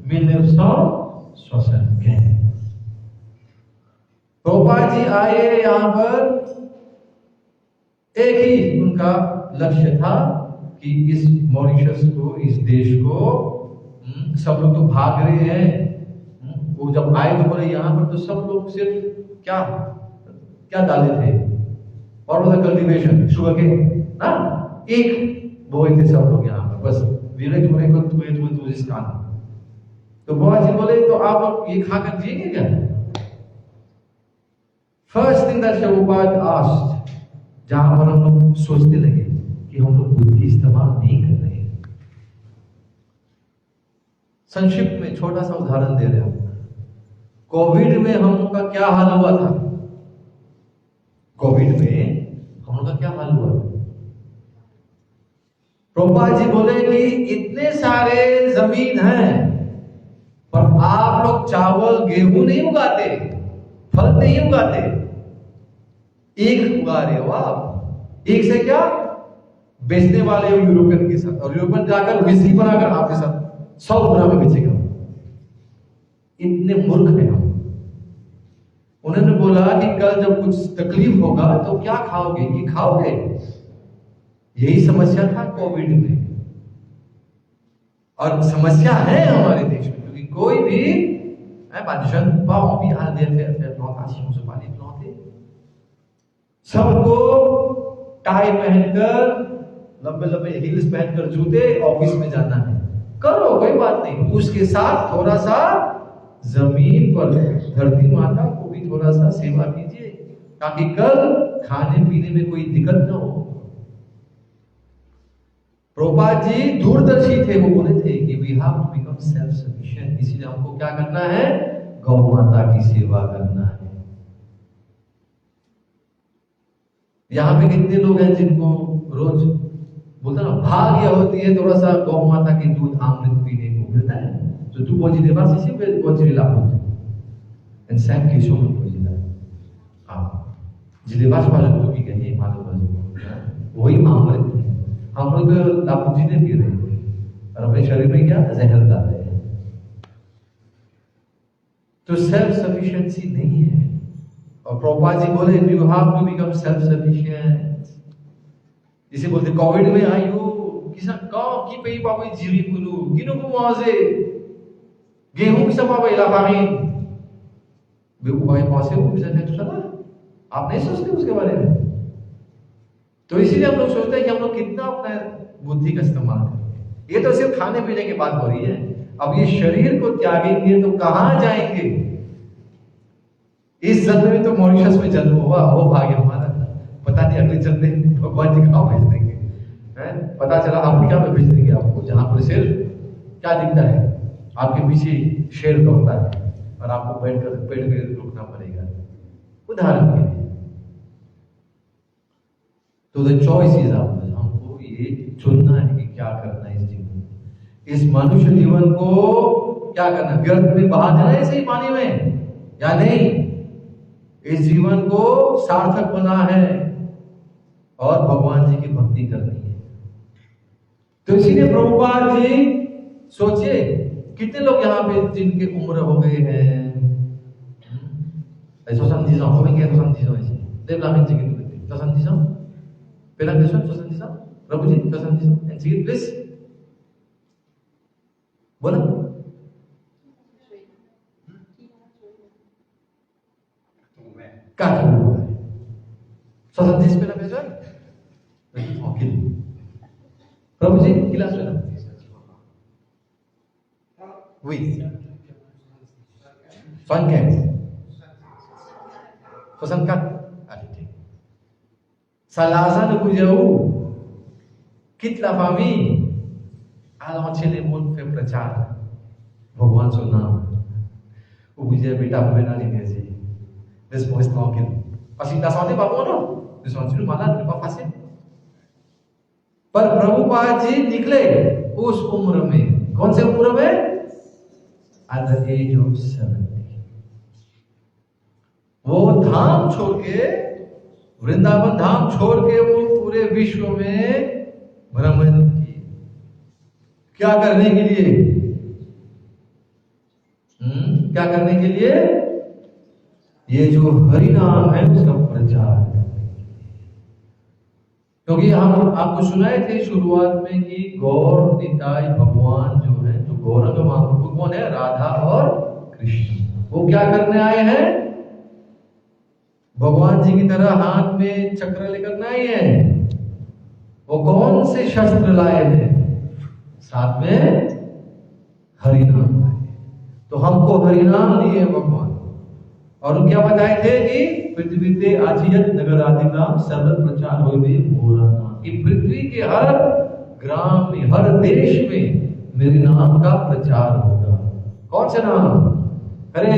Speaker 1: 1975. Prabhupada ji आए यहाँ पर, एक ही उनका लक्ष्य था कि इस मॉरिशस को, इस देश को, सब लोग तो भाग रहे हैं. वो जब आए तो बोले यहाँ पर तो सब लोग सिर्फ क्या क्या डाले थे, और वो कल्टीवेशन शुगर के ना, एक बोए थे सब लोग यहाँ पर, बस वीरज बोले को तुम्हें इस कान. तो बाबा जी बोले तो आप ये खाकर जिएंगे क्या? First thing that Prabhupada asked, जहां पर हम लोग सोचते लगे कि हम लोग बुद्धि इस्तेमाल नहीं कर रहे. संक्षिप्त में छोटा सा उदाहरण दे रहे हैं. कोविड में हम लोग का क्या हाल हुआ था? कोविड में हम लोग का क्या हाल हुआ था? प्रभुपाद जी बोले कि इतने सारे जमीन हैं, पर आप लोग चावल गेहूं नहीं उगाते, फल नहीं उगाते, एक उगा रहे हो आप. एक से क्या बेचने वाले हो यूरोपियन के साथ, और यूरोपियन जाकर विस्की बनाकर आपके साथ 100 गुना में बेचेगा. इतने मूर्ख हैं हम. उन्होंने बोला कि कल जब कुछ तकलीफ होगा तो क्या खाओगे? ये खाओगे. यही समस्या था कोविड में, और समस्या है हमारे देश में, क्योंकि कोई भी सबको टाई पहनकर, लंबे लंबे हील्स पहनकर, जूते, ऑफिस में जाना है. करो, कोई बात नहीं. उसके साथ थोड़ा सा जमीन पर धरती माता को भी थोड़ा सा सेवा कीजिए, ताकि कल खाने पीने में कोई दिक्कत न हो. प्रभुपाद जी दूरदर्शी थे. वो बोले थे कि we have to become self sufficient. इसीलिए हमको क्या करना है? गौ माता की सेवा करना है. यहाँ पे कितने लोग हैं जिनको रोज बोलता ना भाग्य होती है थोड़ा सा गौ माता के दूध अमृत पीने को मिलता है. तो तू पहुंची देवा से सिर्फ पहुंची लाभ इंसान की शोभ पहुंची दा. हाँ, जिले बास वाले तो की कहिए मालूम वही अमृत है. हम लोग लाभ जी ने पी रहे हैं और अपने शरीर में क्या जहर डाल रहे हैं. तो सेल्फ सफिशिएंसी नहीं है. और प्रभुपाद जी बोले you have to become self sufficient. इसे बोलते कोविड में आयु किसान गांव की पे पावे जीरी पुलू किनो को मौजे गेहूं की सपा इला पानी वे उपाय पासे वो बिजनेस है. चला आप नहीं सोचते उसके बारे में. तो इसीलिए हम लोग सोचते हैं कि हम लोग कितना अपना बुद्धि का इस्तेमाल करें. ये तो सिर्फ खाने पीने की बात हो रही है. अब ये शरीर को त्यागेंगे तो कहां जाएंगे? इस जन्म में तो मॉरिशस में जन्म हुआ, वो भाग्य हमारा. पता नहीं अगले जन्म में भगवान जी कहाँ भेज देंगे. पता चला अफ्रीका में भेज देंगे आपको, जहां पर सिर्फ क्या दिखता है, आपके पीछे शेर दौड़ता है और आपको पेड़ के रुकना पड़ेगा, उदाहरण के लिए. तो द चॉइस इज आवर्स. हमको ये चुनना है कि क्या करना है इस जीवन, इस मनुष्य जीवन को क्या करना. व्यर्थ में बहा देना है इसे पानी में या नहीं. इस जीवन को सार्थक बना है. और भगवान जी की भक्ति करनी है। तो इसीलिए प्रभुपाद जी सोचिए कितने लोग यहाँ पे जिनके उम्र हो गए हैं 70 ans, combien 70 ans ici? Lève la main, Sigrid. 70 ans? Fais la question, 70 ans? Prabhuji, 70 ans? And Sigrid, please. Voilà. Quatre. 70 पे ना भेजो? Tranquille. Prabhuji, quel âge là? Oui. 75. 64. Allez, ठीक. Salaza de Bujau quitte la famille, à l'entier le monde fait prachar. Bhagwan son naam. Vous vous dites, béta, vous venez à l'énergie. Laisse-moi rester tranquille. Parce que la santé pas bon, non? Le santé malade n'est pas facile. पर प्रभुपाद जी निकले उस उम्र में, कौन से उम्र में? At the age of 70. वो धाम छोड़ के, वृंदावन धाम छोड़ के वो पूरे विश्व में भ्रमण किए। क्या करने के लिए? क्या करने के लिए? ये जो हरि नाम है उसका प्रचार। क्योंकि हम आपको सुनाए थे शुरुआत में कि गौर निताई भगवान जो है, जो गौरंग महाप्रभु कौन है? राधा और कृष्ण। वो क्या करने आए हैं? भगवान जी की तरह हाथ में चक्र लेकर नहीं है। वो कौन से शस्त्र लाए हैं? साथ में हरिनाम लाए। तो हमको हरिनाम दिए भगवान। और क्या बताए थे कि पृथ्वी ते आजियत नगर आदि नाम सर्व प्रचार हो गए भोला नाम। कि पृथ्वी के हर ग्राम में, हर देश में मेरे नाम का प्रचार होगा। कौन सा नाम? हरे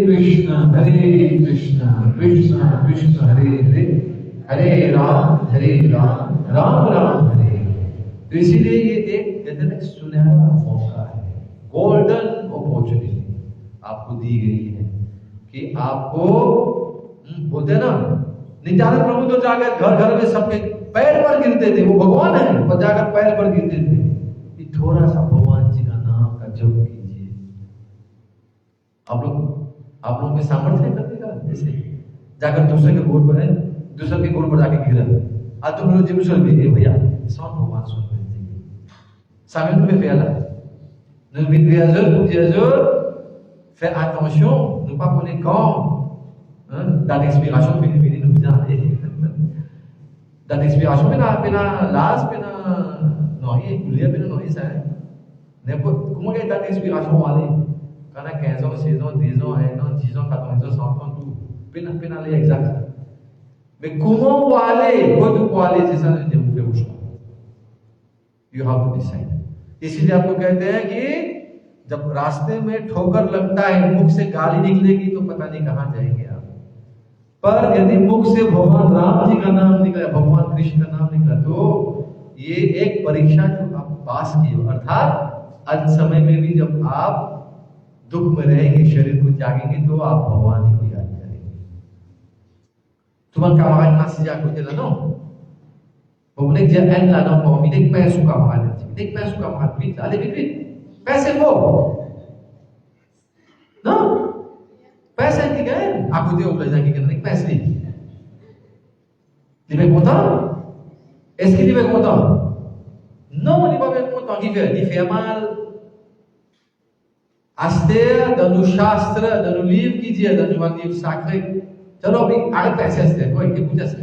Speaker 1: कृष्ण कृष्ण कृष्ण हरे हरे, हरे राम राम राम हरे। तो इसीलिए ये एक सुनहरा मौका है, गोल्डन अपॉर्चुनिटी आपको दी गई है कि आपको बोलते ना, नित्यानंद प्रभु तो जाकर घर घर में सबके पैर पर गिरते थे। वो भगवान है पर जाकर पैर पर गिरते थे कि थोड़ा सा भगवान जी का नाम का जप कीजिए। आप लोग में सामर्थ्य है करने का? जैसे जाकर दूसरे के गोड़ पर है, दूसरे के गोड़ पर जाके गिरा। आज तुम लोग जिम्मेदार भी भैया सौ भगवान सुन रहे थे सामने में फैला ne fais attention, ne pas connaître quand dans l'expiration fini nous disons dans l'expiration pena las pena noie kuliah pena noie saya ne comment est dans l'expiration wale kana 15 ans 16 ans 10 ans 1 an 10 ans 14 ans 100 ans tout pena les exact mais comment wale quando wale c'est ça de vous faire au choix you have to decide। इसीलिए आपको कहते हैं कि जब रास्ते में ठोकर लगता है, मुख से गाली निकलेगी तो पता नहीं कहां जाएंगे आप। पर यदि मुख से भगवान राम जी का नाम निकला, भगवान कृष्ण का नाम निकला, तो ये एक परीक्षा जो आप पास की हो। अर्थात अंत समय में भी जब आप दुख में रहेंगे, शरीर को त्यागेंगे, तो आप भगवान ही को याद करेंगे। तुम्हारा Kamran masih jago je lah no. Boleh je en lah no, mau milik pe suka makan. Milik pe suka makan duit, ale duit. पैसे वो ना पैसे की गए आपको दे उबला जाके करने पैसे लिबे conta est-ce qu'il libe content? Non, il va pas content, il fait mal. Aster dans nos shastres, dans nos livres qui disent dans nos livres sacrés, चलो अभी आगे पैसे आते कोई के पूजा से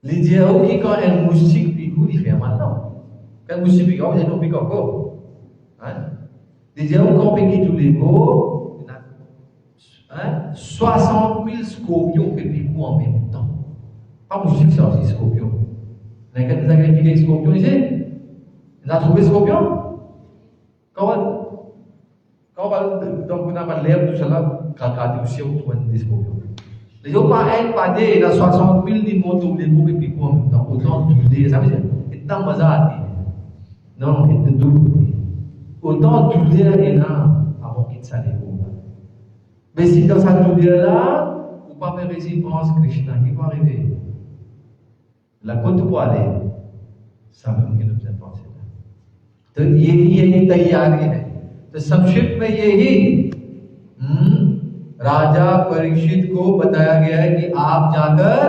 Speaker 1: लीजिए हो कि quand un moustique il fait mal non quand moustique pique vous êtes pique encore hein लीजिए हो quand pique tous les go hein 60 000 scorpions qui piquent en même temps pas moustique ça aussi scorpion mais quand vous avez piqué scorpion ici vous avez trouvé scorpion quand donc vous n'avez l'air tout cela quand vous êtes au des scorpions les gens pas être pas des la 60 000 दिन वो तुम देखो भी pico में तो उतना तुझे समझे इतना मजा आती है non इतने दुख होती है उतना तुझे है ना आपको कितना देखो mais si dans ça तुझे là pas mes résidences Krishna qui va arriver. La côte pour aller, ça même qui nous a pensé. तो यही तैयारी है. तो संक्षिप्त में यही राजा परीक्षित को बताया गया है कि आप जाकर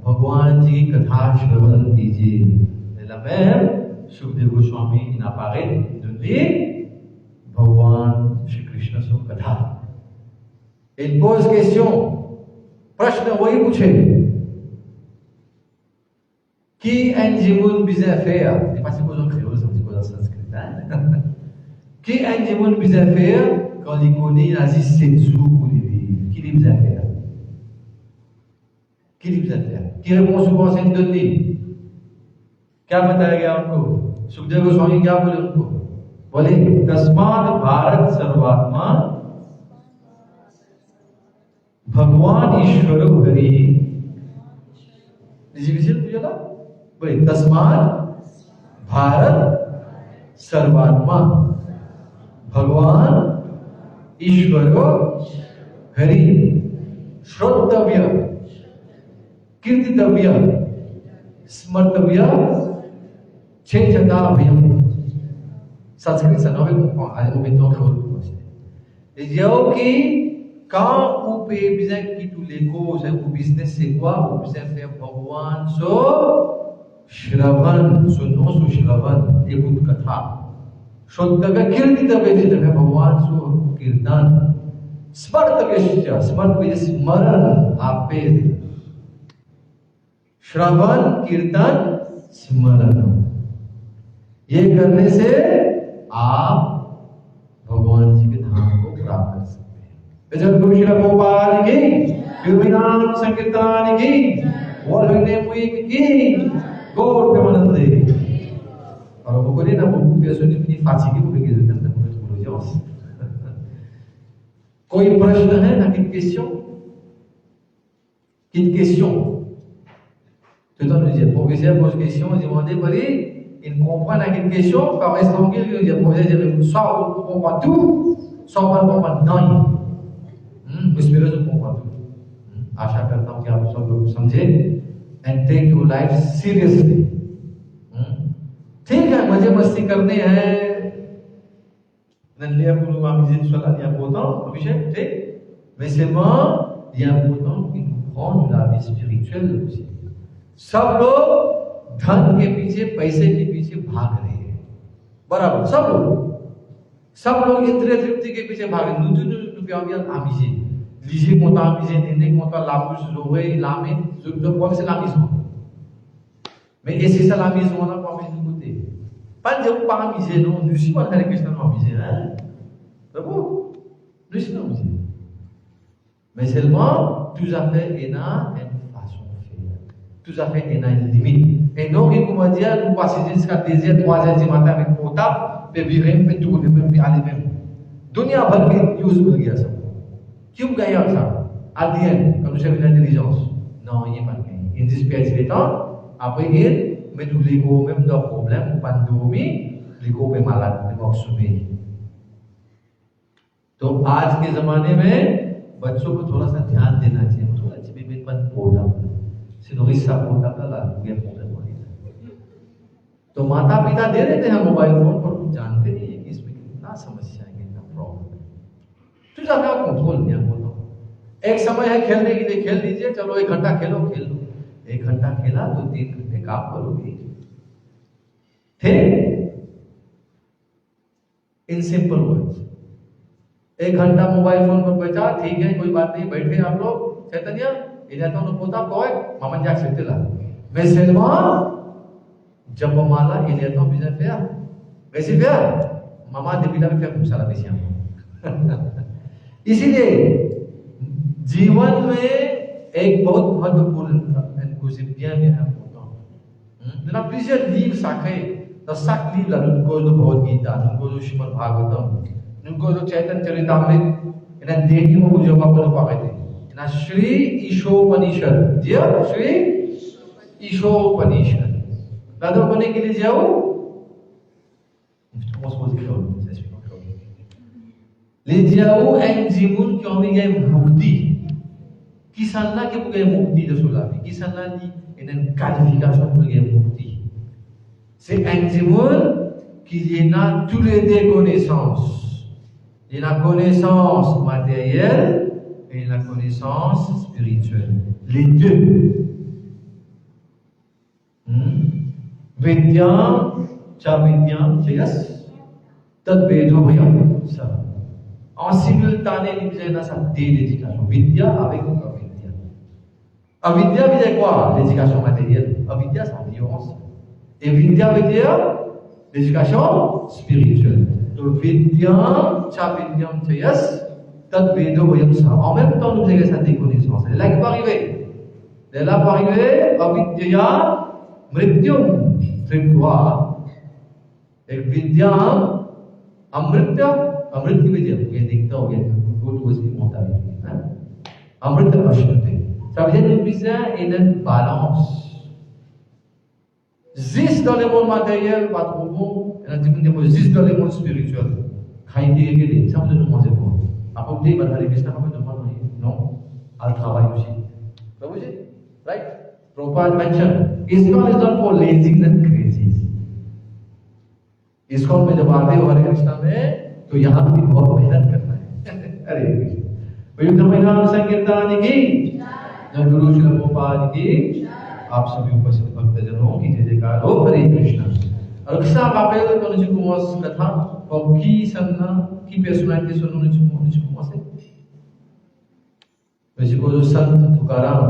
Speaker 1: भगवान जी की कथा श्रवण कीजिए. Même Shukdev Goswami il apparaît de lire भगवान श्री कृष्ण सो कथा. Il pose question, प्रश्न वही पूछे qui Anjimun bisa faire. C'est pas si vous en créole, c'est pas en sanskrit, hein? Qui Anjimun bisa faire quand il connaît la Setsu pour les vivre. Qui les bisa faire? Qui les bisa faire? Qui répond souvent à cette donnée? क्या बताया गया उनको? सुखदेव गोस्वामी क्या बोले उनको? बोले तस्मात् भारत सर्वात्मा भगवान ईश्वर हरि. डिफिकल्ट पूछा था. बोले तस्मात् भारत सर्वात्मा भगवान ईश्वर Hari श्रोतव्य कीर्तितव्य स्मर्तव्य Chenjatavyam. Sanskrit, ça n'aurait comprend. Allez, on met dans le rôle. Et il y a aussi, quand on peut bien quitter tous les causes, ou business, c'est quoi? On peut faire Bhagwan, so, Shravan, son nom, so Shravan, écoute Katha. Shottavya, Kirtitavya, c'est de faire Bhagwan, so Kirtan. Smartavya, Smartavya, Smaran, appel. Shravan, Kirtan, Smaran. ये करने से आप भगवान जी के धाम को प्राप्त कर सकते हैं. जब गुरु श्री गोपाल की विभिन्न संकीर्तन की वर्णने मुई की गौर प्रेमानंदे. और वो बोले ना वो कैसे नहीं फांसी की बोले कि अंदर बोले जाओ. कोई प्रश्न है ना? किन question tout à l'heure, le professeur pose question, il demandait, il comprend la question, par exemple, il dit, soit on comprend tout, soit on ne comprend rien. J'espère que vous comprenez tout. आशा करता हूँ कि आप सब लोग समझे and take your life seriously. ठीक है, मजे मस्ती करने हैं. नन्हे गुरु मामी जी सलाह दिया बोलता हूँ अभिषेक, ठीक. Mais seulement, il y a un important qui nous prend la vie spirituelle aussi. सब लोग धन के पीछे, पैसे के पीछे भाग रहे हैं. बराबर सब लोग इंद्रिय तृप्ति के पीछे भाग रहे हैं. Nutu amusé. Lisez qu'on t'a amusé, néné qu'on t'a la bouche l'oreille, la main, quoi c'est l'amusement. Mais et c'est ça l'amusement là pour amuser de côté. Pas dire pas amusé, non, nous sommes pas les questions amusé, hein. C'est bon. Nous sommes amusé. Mais seulement tout à fait et na tout à fait, il y a une limite. Et donc, il m'a dit, nous passons jusqu'à 2h, 3h du matin avec mon portable, puis virer, puis tout, puis aller même. Dunia bhar ke use मिल गया सब. क्यों गया था? À the end, quand nous avons l'intelligence. Non, il n'y a pas de gain. In this period de temps, après il, mais tout l'ego, même dans le problème, pas de dormir, l'ego est malade, il va sommeil. तो आज के जमाने में बच्चों को थोड़ा सा ध्यान देना चाहिए. थोड़ा चिपचिपापन पोता तो माता पिता दे देते हैं मोबाइल फोन पर, कुछ जानते नहीं है कि इसमें कितना समस्या है, कितना प्रॉब्लम है. तो ज्यादा कंट्रोल नहीं बोलता हूँ. एक समय है खेलने के लिए, खेल लीजिए, चलो 1 घंटा खेलो, खेल लो. 1 घंटा खेला तो 3 घंटे काम करोगे. ठीक. इन सिंपल वर्ड्स, 1 घंटा मोबाइल फोन पर बैठा, ठीक है, कोई बात नहीं, बैठे आप लोग. चैतन्य इधर तो पोता कोई मामन जा सकते ला. मैं सेलमा जब माला इधर तो बिजा फेया वैसे फेया मामा देवीला में फेया खूब सारा बेसिया. इसीलिए जीवन में एक बहुत महत्वपूर्ण concept bien important. Nous avons plusieurs livres sacrés. Dans chaque livre, là, nous avons le Bhagavad Gita, nous avons le Srimad Bhagavatam, nous avons le Chaitanya Charitamrita, et nous avons le Bhagavad Gita. Shri Ishopanishad. Dire Shri Ishopanishad. Là-dedans, on est qui les diaos? On se pose des questions. Les diaos, un diamoun qui ont envie de mukti, Kisah là qui pour gagner mukti de cela. Kisah là dit une qualification pour gagner mukti. C'est un témoin qu'il y a tous les deux connaissances. Il y a la connaissance matérielle et la connaissance spirituelle. Les deux. Vidya, Chavidya, yes? Tad Vedo ça. En simultané, il y a ça d'éducation. Vidya avec avidya. Avidya veut dire quoi? L'éducation matérielle. Avidya, c'est la violence. Et Vidya veut dire l'éducation spirituelle. Donc Vidya, Chavidya, yes? Tad Vedo ça. En même temps, nous avons cette connaissance. C'est là qui va arriver. C'est là qui va arriver. Avidya. Mrityum Tripva एक विद्या अमृत अमृत की विद्या ये दिखता हो गया वो तो उसकी मोटा है अमृत अश्वते ça veut dire une misère et une balance juste dans le monde matériel pas trop bon et dans juste dans le monde spirituel खाई दिए के लिए ça veut dire manger bon आप भी बता रहे किसने हमें demande non al travail aussi ça vous dit right Prabhupada mentioned, ISKCON is not for lazy and crazy. ISKCON में जब आते हो हरे कृष्णा में तो यहाँ भी बहुत मेहनत करना है हरे कृष्ण पवित्र महिमा संकीर्तन की जय गुरु श्री प्रभुपाद की आप सभी उपस्थित भक्तजनों की जय जयकार हो हरे कृष्ण और kisah kapel kalau nici kumas kata hoki sana ki personality sunu nici kumas nici kumas Sant Tukaram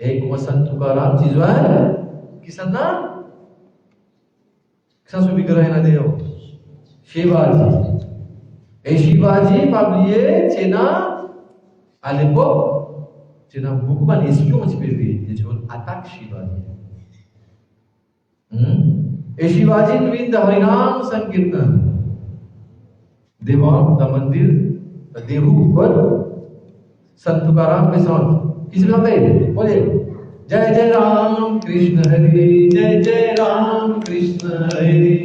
Speaker 1: एक वो संत तुकाराम चीज है किसन ना किसन सुबह ग्रह ना देव शिवाजी ए शिवाजी पाबलिए चेना आलेपो चेना बुकमान एस्पियो मच पेरवी ये जो attack Shivaji A Shivaji with the हरिनाम संकीर्तन देवा द मंदिर द देहु पर संत तुकाराम के साथ किसी का नहीं बोले जय जय राम कृष्ण हरि जय जय Ram Krishna Hari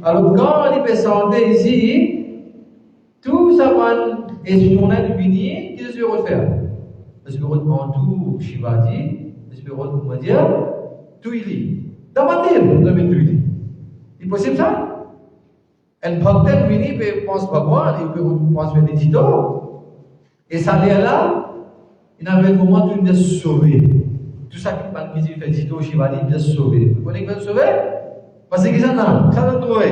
Speaker 1: alors quand les personnes ici tout ça va exponent du béni qu'est-ce que je vais faire je vais en tout Shivaji je vais comment dire tout il est dans ma tête le tout il est possible ça un bhaktan béni peut penser Bhagwan il peut penser Benedito et ça là il avait un moment où il est sauvé. Tout ça qui dit fait Tito Shivali, il est sauvé. Vous connaissez qu'il est sauvé? Parce que ça n'a pas trouvé.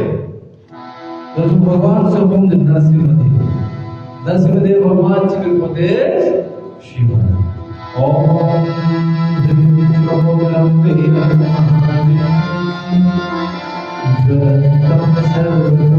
Speaker 1: Donc Bhagwan se tombe de Narasimhadeva. Narasimhadeva Bhagwan qui veut protéger Shiva. Om Dhruvam Vedam Jatam Sarvam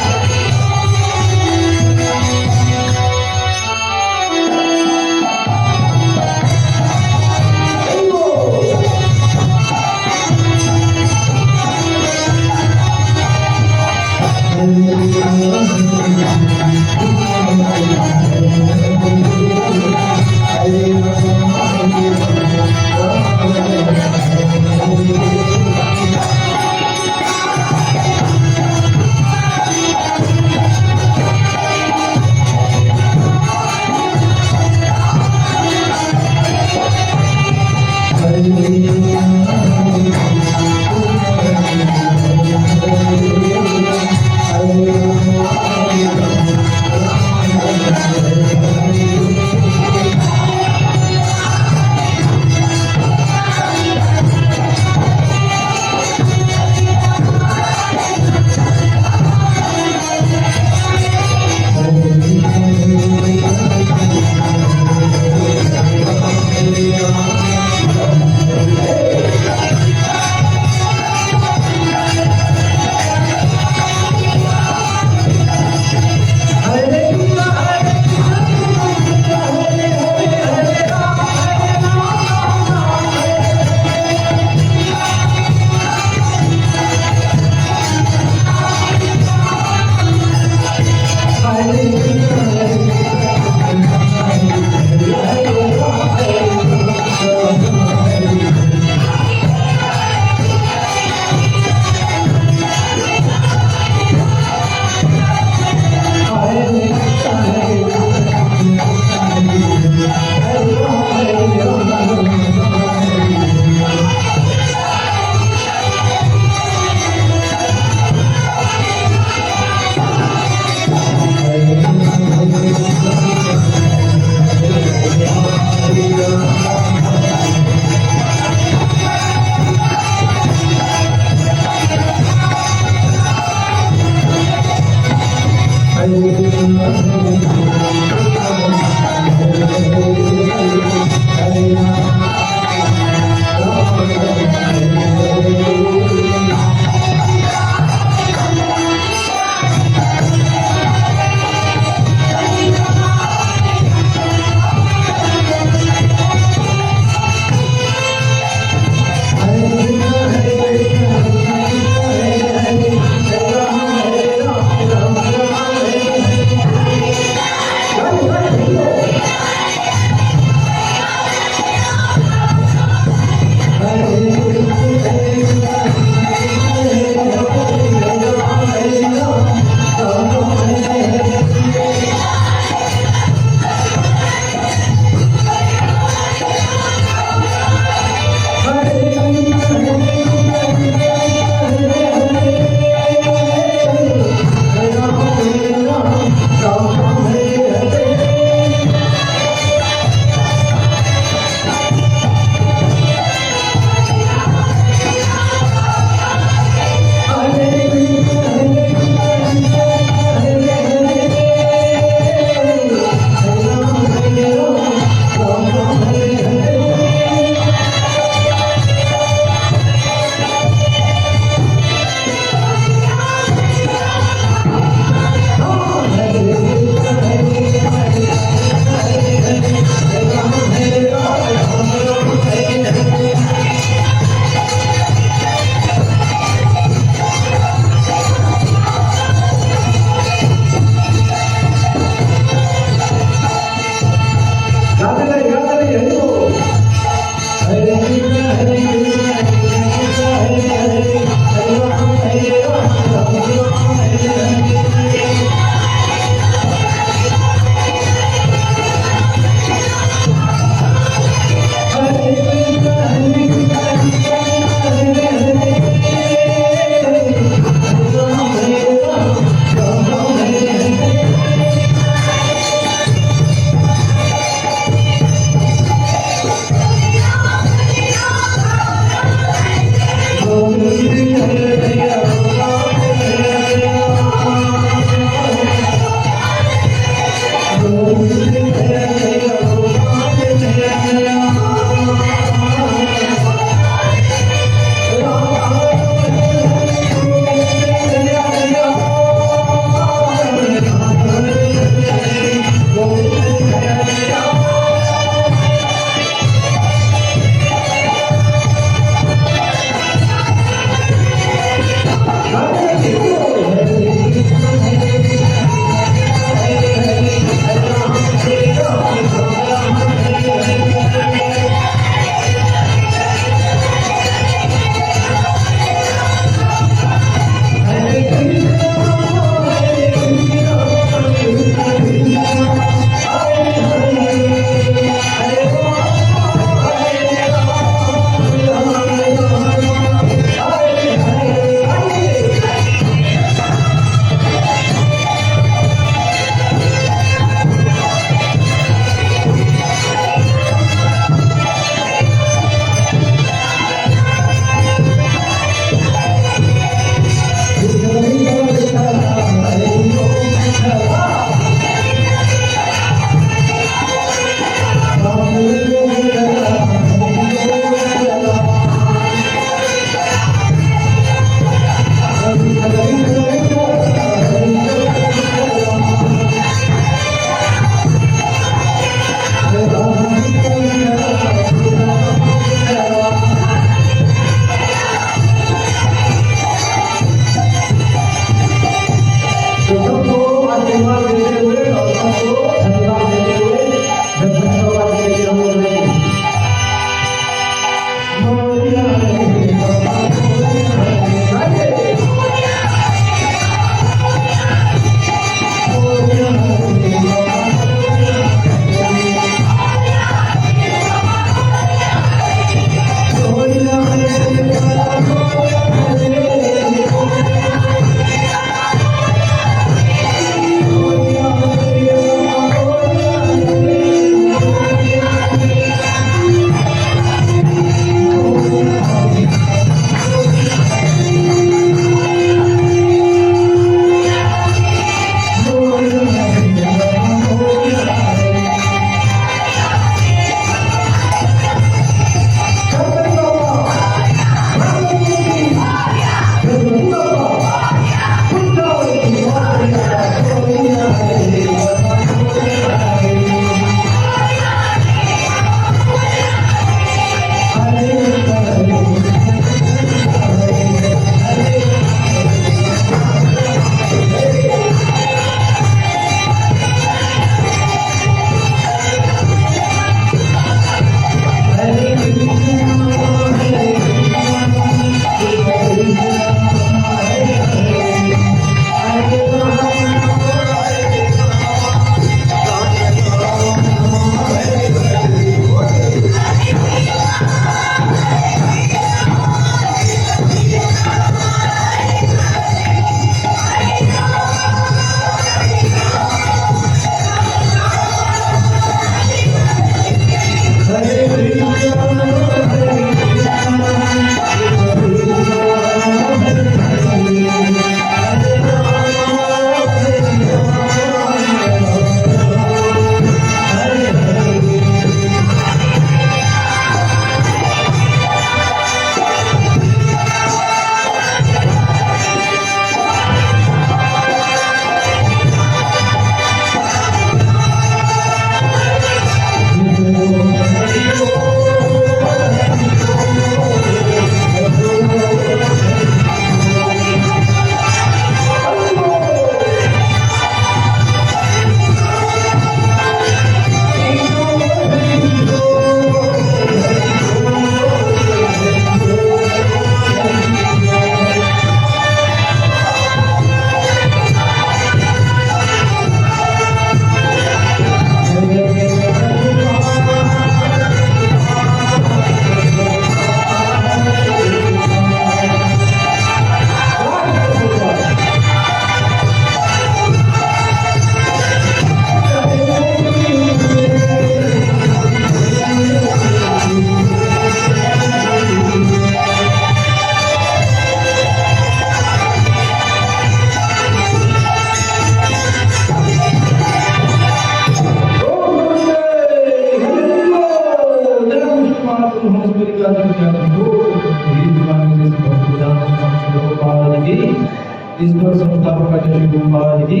Speaker 1: ईश्वर संस्थापक श्री गोपाल की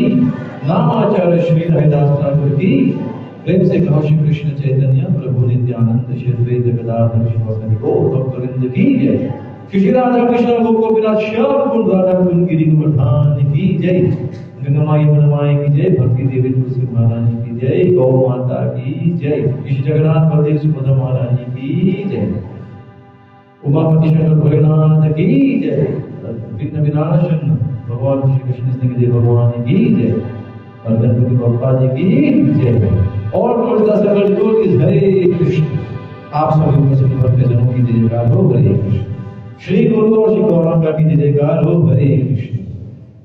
Speaker 1: नामाचार्य श्री हरिदास ठाकुर की प्रेम से कहो श्री कृष्ण चैतन्य प्रभु नित्यानंद श्री अद्वैत गदाधर शिवासादि गौर भक्तवृंद की जय। श्री राधा कृष्ण गोपिनाथ श्याम कुंड राधा कुंड गिरी गोवर्धन की जय। गंगामाई यमुनामाई की जय। भक्ति देवी तुलसी महारानी की जय। गौ माता की जय। श्री जगन्नाथ बलदेव सुभद्रा महारानी की जय। उमापति शंकर भोलेनाथ की जय। विघ्न विनाशन भगवान श्री कृष्ण सिंह देव भगवान की जय। और गणपति बप्पा जी की जय। और तुलसीदास सकल जोर की हरे कृष्ण। आप सभी में सभी भक्तजनों की जयकार हो हरे कृष्ण। श्री गुरु और श्री गौरांगा की जयकार हो हरे कृष्ण।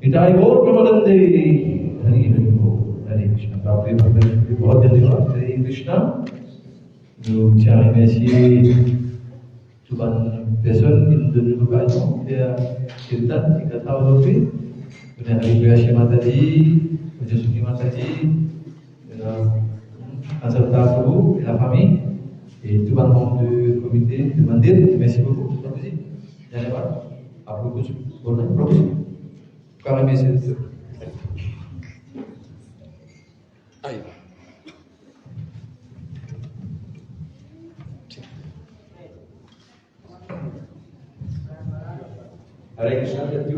Speaker 1: पिताई गौर प्रमनंदे हरि हरि हो हरे कृष्ण। काफी भक्तजनों की बहुत धन्यवाद। हरे कृष्ण। जो चाहे में ऐसी Tuhan besok itu dulu kayu dia cerita tiga tahun lebih. Kemudian hari biasa Mataji, Puja Suki Mataji, asal tahu la famille et tout le membre du comité de Mandir. Merci beaucoup. D'abord, à beaucoup pour la prochaine. Quand même c'est Aïe.
Speaker 2: Hare Krishna Jatyu.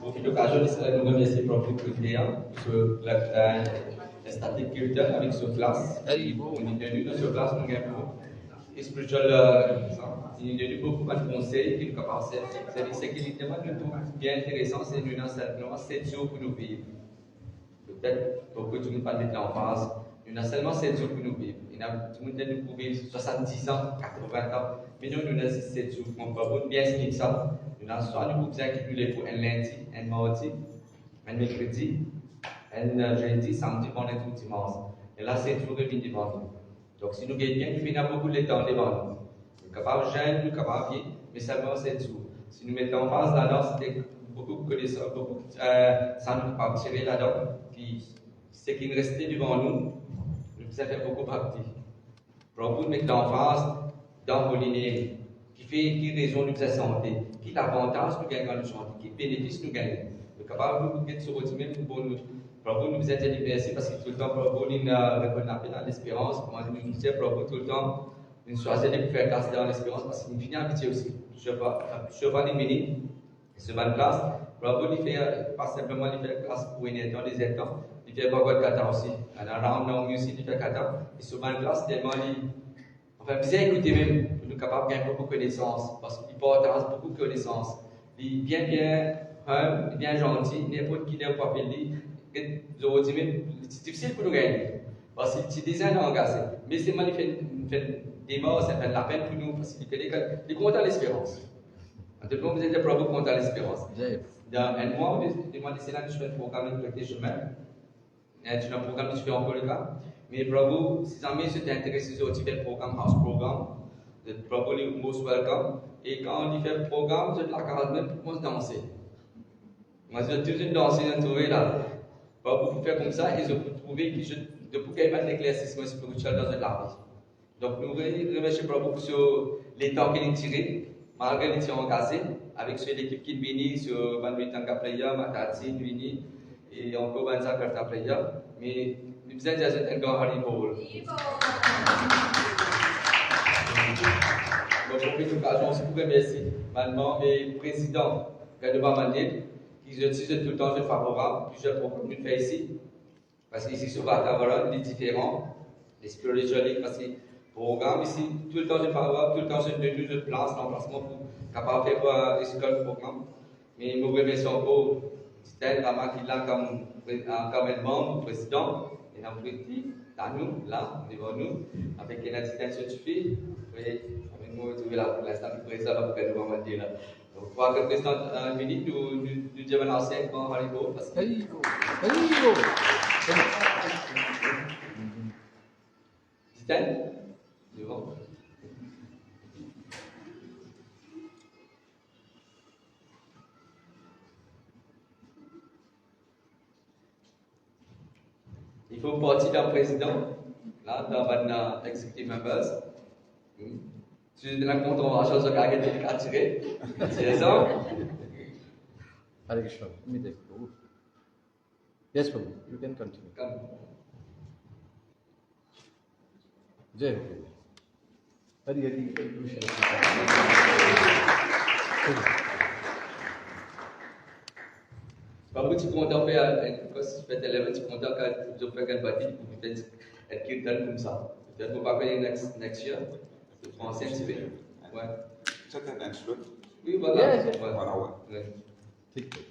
Speaker 2: Profite l'occasion de nous remercier pour le prière, sur la statique Kirtan avec ce classe. On est venu dans ce classe, nous avons et spiritual, il y a eu beaucoup de conseils qui nous capables de faire. C'est ce qui est tellement bien intéressant, c'est nous avons 7 jours pour nous vivre. Peut-être beaucoup de monde parle de l'emphase. Nous avons seulement 7 jours pour nous vivre. Il y a tout le monde qui nous vivre 70 ans, 80 ans. Mais nous avons 7 jours. On peut bien expliquer ça. Nous avons soit nous besoin qui nous pour un lundi, un mardi, un mercredi, un jeudi, samedi, vendredi ou dimanche. Et là, 7 jours et devant nous. Donc si nous gagnons bien, nous finissons beaucoup de temps devant nous. Nous sommes capables de jeûner, nous sommes capables de vivre, mais seulement 7 jours. Si nous mettons en face là-dedans, c'est beaucoup de connaissances, beaucoup ça nous capable de tirer là-dedans. Ce qui nous restait devant nous, nous faisons faire beaucoup partie. Pour nous mettre en face dans vos lignées, qui raison nous faisons santé, qui l'avantage nous gagnons dans le santé, qui bénéfice nous gagnons. Nous sommes capables de se retrouver pour nous. Pour vous, nous êtes merci parce que tout le temps, pour vous, nous avons l'espérance. Moi, nous disons pour vous tout le temps, nous choisissons de faire classe dans l'espérance parce qu'il nous finit habitué aussi. Je ne vais pas les mener. Ce ban classe, pour vous, il fait pas simplement il fait classe pour une étant des étangs, il fait beaucoup de kata aussi. On a round long aussi, il fait kata. Et ce ban classe, tellement enfin, bien écouter même, nous sommes capables de gagner beaucoup de connaissances parce qu'il porte beaucoup de connaissances. Il est bien humble, bien gentil, n'importe qui n'a pas fait lui. C'est difficile pour nous gagner parce qu'il est déjà engagé. Mais c'est mal, il fait des morts, ça fait de la peine pour nous parce qu'il est content l'espérance. En tout cas, vous êtes probablement content l'espérance. Dans un mois, c'est là que je fais un programme de chemin. C'est un programme que je fais encore le cas. Mais bravo, si jamais vous êtes intéressé au type de programme, house programme, vous êtes probably most welcome. Et quand on fait le programme, vous êtes là quand même pour danser. Moi, je vais toujours danser dans tout là. Pour faire comme ça, ils ont trouvé que je pouvais mettre l'éclaircissement spirituel dans la vie. Donc, nous remercions beaucoup sur les temps qu'il a tiré, malgré les temps engagés, avec l'équipe qui est venue, sur Banwitanga Playa, Matati, Vini, et encore Banza Karta Playa. Mais nous avons déjà un grand Haribol. Donc, pour cette occasion, je vous remercie maintenant le président Gadouba Mandil, qui tout le temps favorable, plusieurs programmes que nous faisons ici. Parce qu'ici, sur Vatavaran, il est différent. Les spiritualités, parce que le programme ici, tout le temps favorable, tout le temps je donne de place, d'emplacement pour capable de faire des écoles programme. Mais nous remercions encore Titen Rama qui est là comme un membre, président, et nous avons dit, nous, là, devant nous, avec une assistance certifiée, avec nous, tu veux là, pour l'instant, le président va faire nous dire là. Donc, pour que le président Mini, nous devons lancer un grand Haribo. Haribo! Titen, devant. Il faut partir d'un président, là, dans un executive members. Tu es là content, on va changer de carrière, tu es attiré. C'est ça?
Speaker 3: Hare Krishna. Let me take it. Yes, Prabhu. You can continue.
Speaker 2: Comme.
Speaker 3: Jai Ho. Hari Hari Krishna.
Speaker 2: Baru tu content faire, quand tu fais tes lèvres, tu content quand tu fais un bâti, tu fais un kirtan comme ça. Peut-être qu'on va faire next year. Le français, tu fais. Ouais.
Speaker 4: Just an instrument.
Speaker 2: Oui, voilà.
Speaker 3: Yes, yes.
Speaker 2: Ouais.
Speaker 4: 1 hour.
Speaker 2: Ouais.
Speaker 3: ठीक है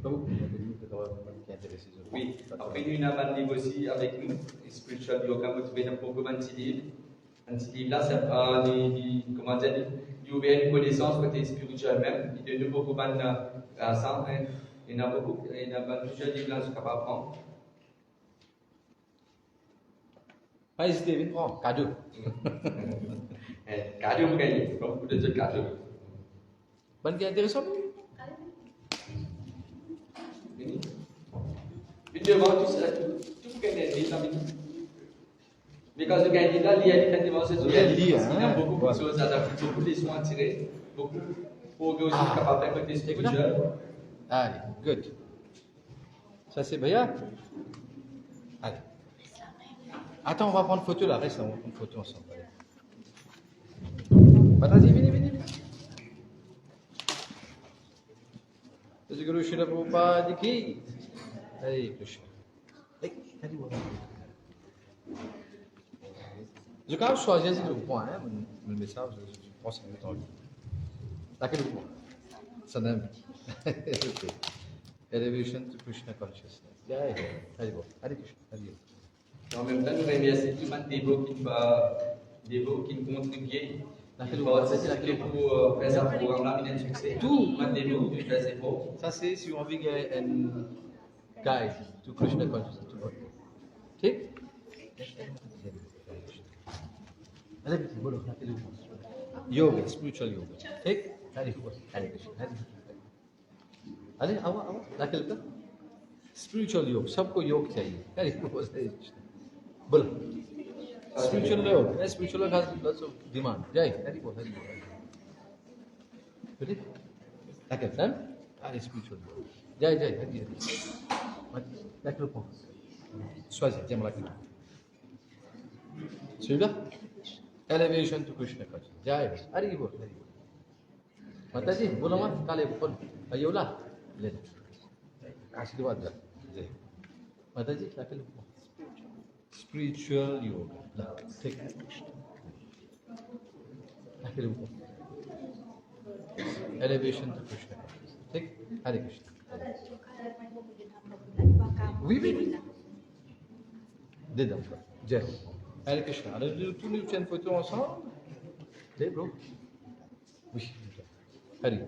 Speaker 3: प्रभु que tu as intéressé sur
Speaker 2: Oui, après nous avons un livre aussi avec nous, Spiritual Yoga Motivé, un programme anti-livre. Anti-livre là, c'est comment dire, il ouvre une connaissance côté spirituel même. Il y a de beaucoup de ensemble, il y en a beaucoup, il y a plusieurs livres là, je suis capable de prendre.
Speaker 3: Pas hésiter, vite prends, cadeau.
Speaker 2: Cadeau, vous gagnez, beaucoup de cadeaux.
Speaker 3: Bonne qui est intéressant.
Speaker 2: Fini. Puis devant tout ça, tout vous gagnez des livres. Because you can either lié effectivement c'est tout. Il y a beaucoup de choses à faire, beaucoup de leçons à tirer, beaucoup pour que je sois capable de faire des spirituels.
Speaker 3: Allez, good. Ça c'est bien. Allez. Attends, on va prendre photo là, reste, on va prendre photo ensemble. Vas-y, venez. Jai Guru Srila Prabhupada ki. Hare Krishna. Allez, voilà. Je vais choisir le point, hein, le message, je pense que c'est le temps. Laquelle le point? Sanam. Ok. Elevation to Krishna consciousness. Jai Ho. Hare Krishna. Hare.
Speaker 2: En même temps, nous remercions tout le monde des qui nous contribuent.
Speaker 3: Laquelle
Speaker 2: Pour faire ce programme-là, il y a un succès.
Speaker 3: Tout.
Speaker 2: Des qui fait ses efforts.
Speaker 3: Ça c'est si on veut gagner un guide to Krishna consciousness. ठीक? Allez, vite, बोलो, laquelle le point? Yoga, spiritual yoga. ठीक? Hare Krishna. Allez, आओ, laquelle का? Spiritual yoga, सबको योग चाहिए. Hare Krishna. बोलो. Spiritual yoga has lots of demand. Jai, Hare Krishna. Ready? Laquelle, Sam? Allez, spiritual yoga. Jai, Hare Krishna. Laquelle le point? Choisis, tiens laquelle. Celui-là? Elevation to Krishna consciousness. Jai Ho. Hare Krishna. Mataji, बोलो मत, काले बोल. आइयो ला, ले. आशीर्वाद दे. जय. Mataji, laquelle le point? Spiritual yoga. Là, take it. Laquelle le point? Elevation to Krishna consciousness. Take Hare Krishna. Oui. Dedans. Jai Ho. Hare Krishna. Alors, tous nous tiennent photo ensemble. Jai bro. Oui. Hare.